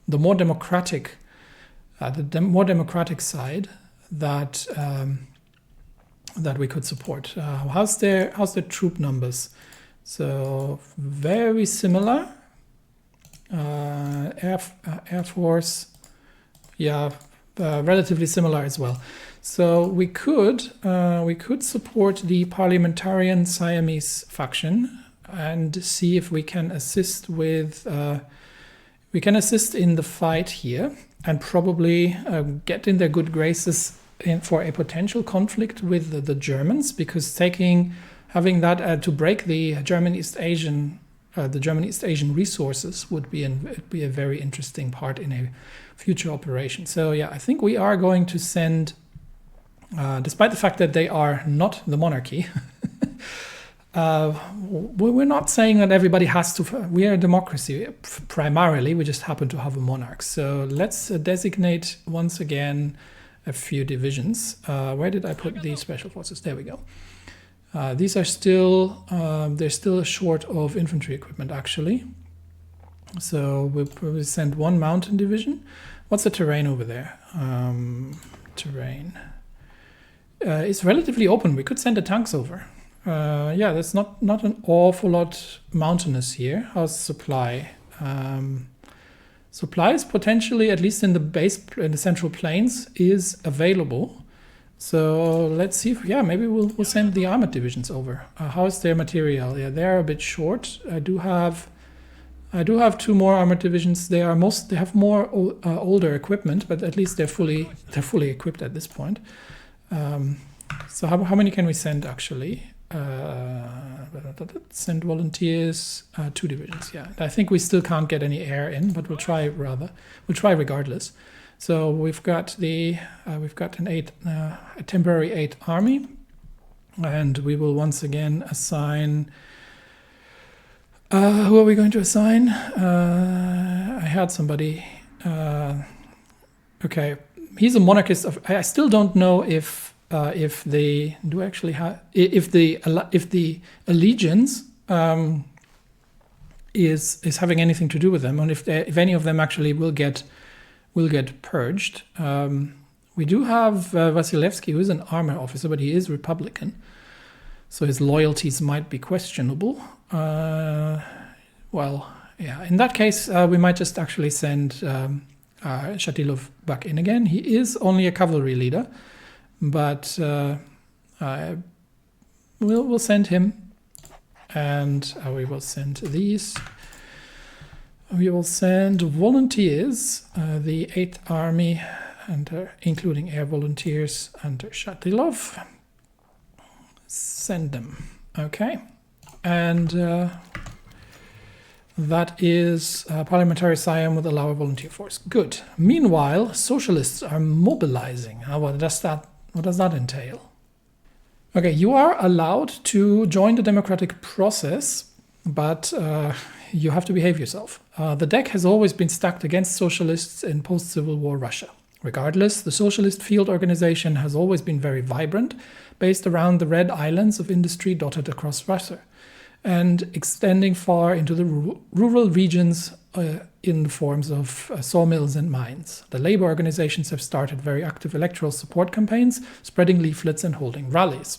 more democratic. The more democratic side that we could support. How's their troop numbers? So very similar. Air Force, relatively similar as well. So we could support the parliamentarian Siamese faction and see if we can assist with. We can assist in the fight here, and probably get in their good graces for a potential conflict with the Germans, because having that to break the German East Asian resources would be a very interesting part in a future operation. So yeah, I think we are going to send, despite the fact that they are not the monarchy. We're not saying that everybody has to. We are a democracy primarily. We just happen to have a monarch. So let's designate once again a few divisions. Where did I put the special forces? There we go. These are still they're still short of infantry equipment actually. So we'll probably send one mountain division. What's the terrain over there? Terrain. It's relatively open. We could send the tanks over. There's not an awful lot mountainous here. How's supply? Supplies potentially, at least in the central plains, is available. So let's see if, maybe we'll send the armored divisions over. How is their material? Yeah, they're a bit short. I do have 2 more armored divisions. They have more older equipment, but at least they're fully equipped at this point. So how many can we send actually? Send volunteers, 2 divisions. Yeah, I think we still can't get any air in, but we'll try regardless. So we've got a temporary 8 army, and we will once again assign. Who are we going to assign? I had somebody. Okay, he's a monarchist. I still don't know if they do actually have if the allegiance is having anything to do with them, and if any of them actually will get purged. We do have Vasilevsky, who is an armor officer, but he is Republican, so his loyalties might be questionable. In that case, we might just actually send Shatilov back in again. He is only a cavalry leader, but we'll send him, and we will send these. We will send volunteers, the 8th Army, and including air volunteers under Shatilov. Send them, okay, and. That is parliamentary Siam with a lower volunteer force. Good. Meanwhile, socialists are mobilizing. What does that entail? Okay, you are allowed to join the democratic process, but you have to behave yourself. The deck has always been stacked against socialists in post-Civil War Russia. Regardless, the socialist field organization has always been very vibrant, based around the red islands of industry dotted across Russia, and extending far into the rural regions in the forms of sawmills and mines. The labor organizations have started very active electoral support campaigns, spreading leaflets and holding rallies.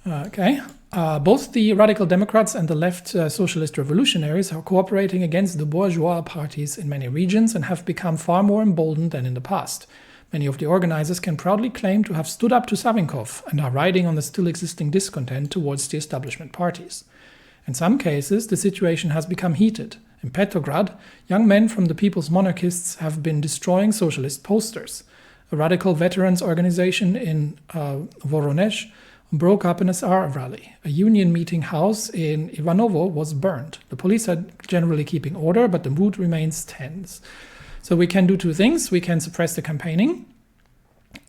Both the Radical Democrats and the left Socialist Revolutionaries are cooperating against the bourgeois parties in many regions and have become far more emboldened than in the past. Many of the organizers can proudly claim to have stood up to Savinkov and are riding on the still existing discontent towards the establishment parties. In some cases, the situation has become heated. In Petrograd, young men from the People's Monarchists have been destroying socialist posters. A radical veterans organization in Voronezh broke up an SR rally. A union meeting house in Ivanovo was burned. The police are generally keeping order, but the mood remains tense. So we can do 2 things. We can suppress the campaigning,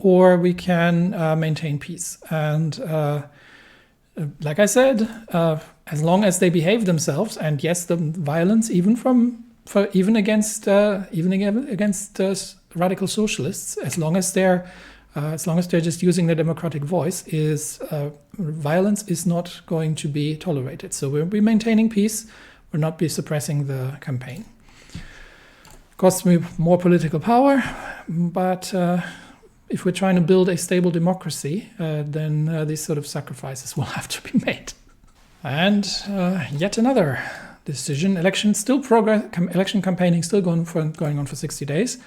or we can maintain peace. And like I said, as long as they behave themselves, and yes, the violence even against radical socialists, as long as they're just using their democratic voice, violence is not going to be tolerated. So we'll be maintaining peace. We'll not be suppressing the campaign. Costs me more political power, but if we're trying to build a stable democracy, then these sort of sacrifices will have to be made. And yet another decision. Election campaigning still going on for 60 days.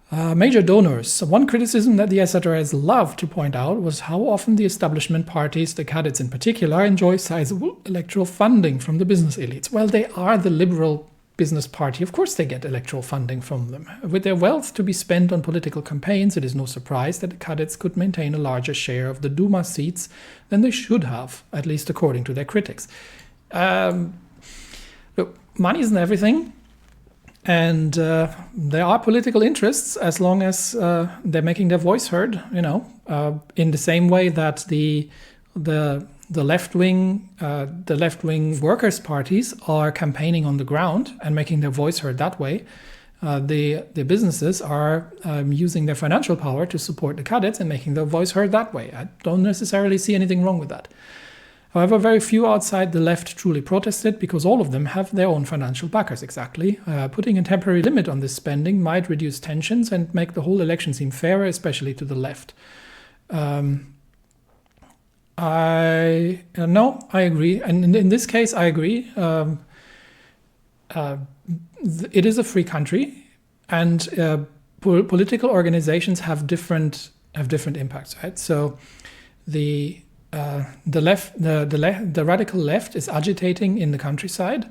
Major donors. One criticism that the SRS loved to point out was how often the establishment parties, the cadets in particular, enjoy sizable electoral funding from the business elites. Well, they are the liberal business party. Of course they get electoral funding from them. With their wealth to be spent on political campaigns, it is no surprise that the cadets could maintain a larger share of the Duma seats than they should have, at least according to their critics. Look, money isn't everything, and there are political interests as long as they're making their voice heard, in the same way that the left-wing workers' parties are campaigning on the ground and making their voice heard that way. The businesses are using their financial power to support the cadets and making their voice heard that way. I don't necessarily see anything wrong with that. However, very few outside the left truly protested because all of them have their own financial backers, exactly. Putting a temporary limit on this spending might reduce tensions and make the whole election seem fairer, especially to the left. I agree, and in this case I agree. it is a free country, and political organizations have different impacts, right? So the radical left is agitating in the countryside,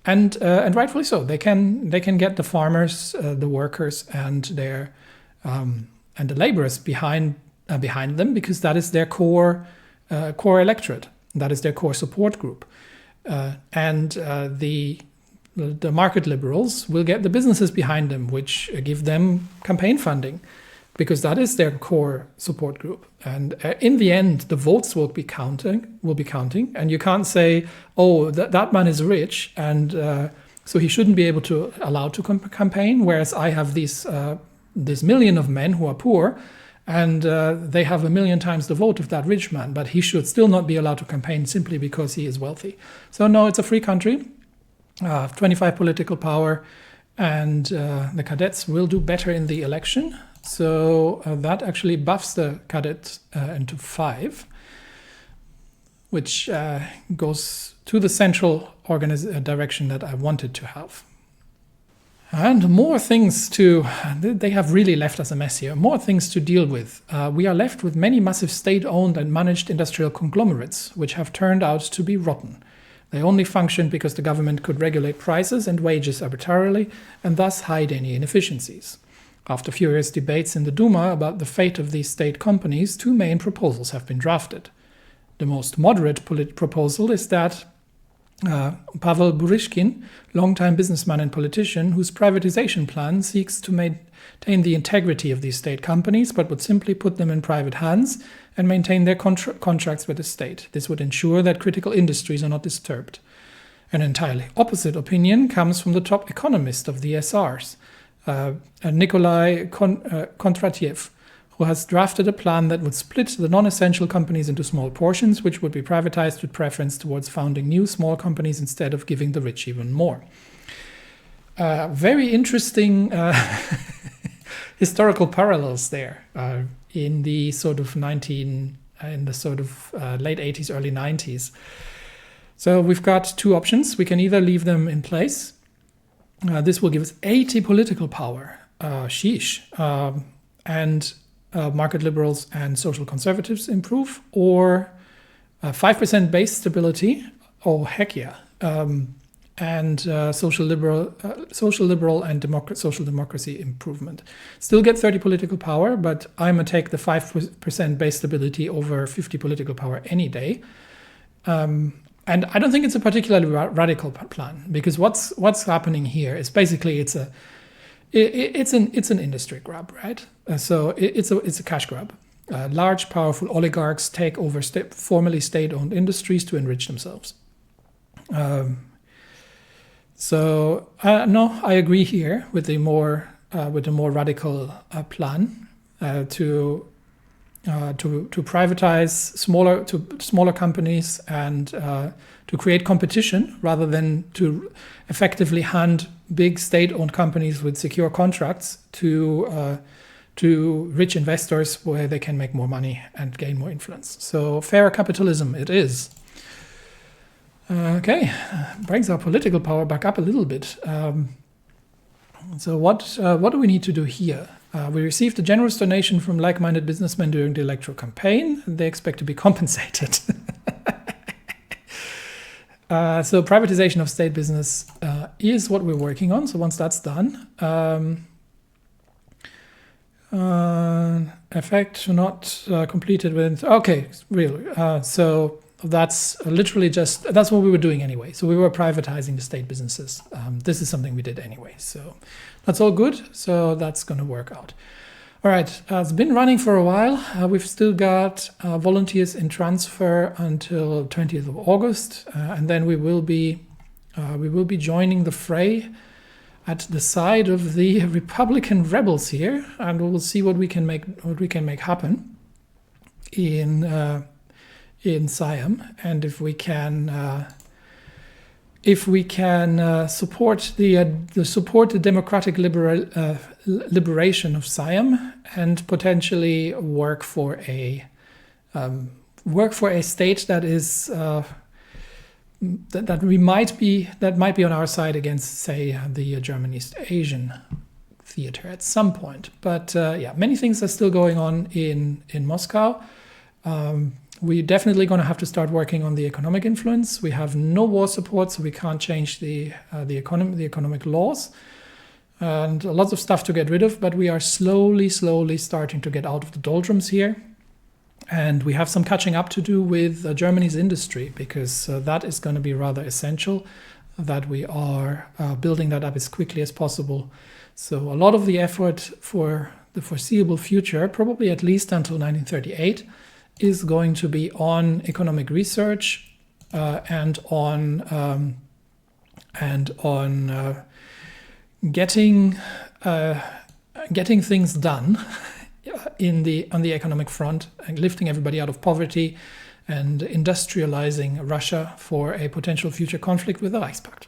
and rightfully so. They can get the farmers, the workers, and the laborers behind them, because that is their core electorate. That is their core support group, and the market liberals will get the businesses behind them, which give them campaign funding, because that is their core support group. And in the end, the votes will be counting, and you can't say, oh, that man is rich, and so he shouldn't be allowed to campaign, whereas I have this million of men who are poor, and they have 1 million times the vote of that rich man, but he should still not be allowed to campaign simply because he is wealthy. So no, it's a free country, 25 political power, and the cadets will do better in the election. So that actually buffs the cadets into 5, which goes to the central direction that I wanted to have. And more things they have really left us a mess here, more things to deal with. We are left with many massive state-owned and managed industrial conglomerates, which have turned out to be rotten. They only functioned because the government could regulate prices and wages arbitrarily and thus hide any inefficiencies. After furious debates in the Duma about the fate of these state companies, 2 main proposals have been drafted. The most moderate proposal is that Pavel Burishkin, longtime businessman and politician, whose privatization plan seeks to maintain the integrity of these state companies, but would simply put them in private hands and maintain their contracts with the state. This would ensure that critical industries are not disturbed. An entirely opposite opinion comes from the top economist of the SRs, Nikolai Kondratyev, who has drafted a plan that would split the non-essential companies into small portions, which would be privatized with preference towards founding new small companies instead of giving the rich even more. Very interesting historical parallels there in the sort of late 80s, early 90s. So we've got 2 options. We can either leave them in place. This will give us 80 political power, and market liberals and social conservatives improve, or 5% base stability, oh heck yeah, and social liberal and social democracy improvement. Still get 30 political power, but I'm gonna take the 5% base stability over 50 political power any day. And I don't think it's a particularly radical plan, because what's happening here is basically it's an industry grab, right? So it's a cash grab. Large, powerful oligarchs take over formerly state-owned industries to enrich themselves. So I agree here with the more radical plan to privatize smaller companies and to create competition rather than to effectively hand big state-owned companies with secure contracts to rich investors where they can make more money and gain more influence. So fairer capitalism it is. Okay, brings our political power back up a little bit. So what do we need to do here? We received a generous donation from like-minded businessmen during the electoral campaign. They expect to be compensated. So privatization of state business is what we're working on. So once that's done, effect not completed with. Okay, really. So that's literally that's what we were doing anyway. So we were privatizing the state businesses. This is something we did anyway. So that's all good. So that's going to work out. All right. It's been running for a while. We've still got volunteers in transfer until 20th of August, and then we will be joining the fray at the side of the Republican rebels here, and we will see what we can make happen in Siam, and if we can support the democratic liberation of Siam, and potentially work for a state that is that might be on our side against, say, the German East Asian theater at some point. But many things are still going on in Moscow. We're definitely going to have to start working on the economic influence. We have no war support, so we can't change the economic laws, and lots of stuff to get rid of. But we are slowly starting to get out of the doldrums here, and we have some catching up to do with Germany's industry, because that is going to be rather essential that we are building that up as quickly as possible. So a lot of the effort for the foreseeable future, probably at least until 1938, is going to be on economic research and on getting things done on the economic front, and lifting everybody out of poverty and industrializing Russia for a potential future conflict with the Reichspakt.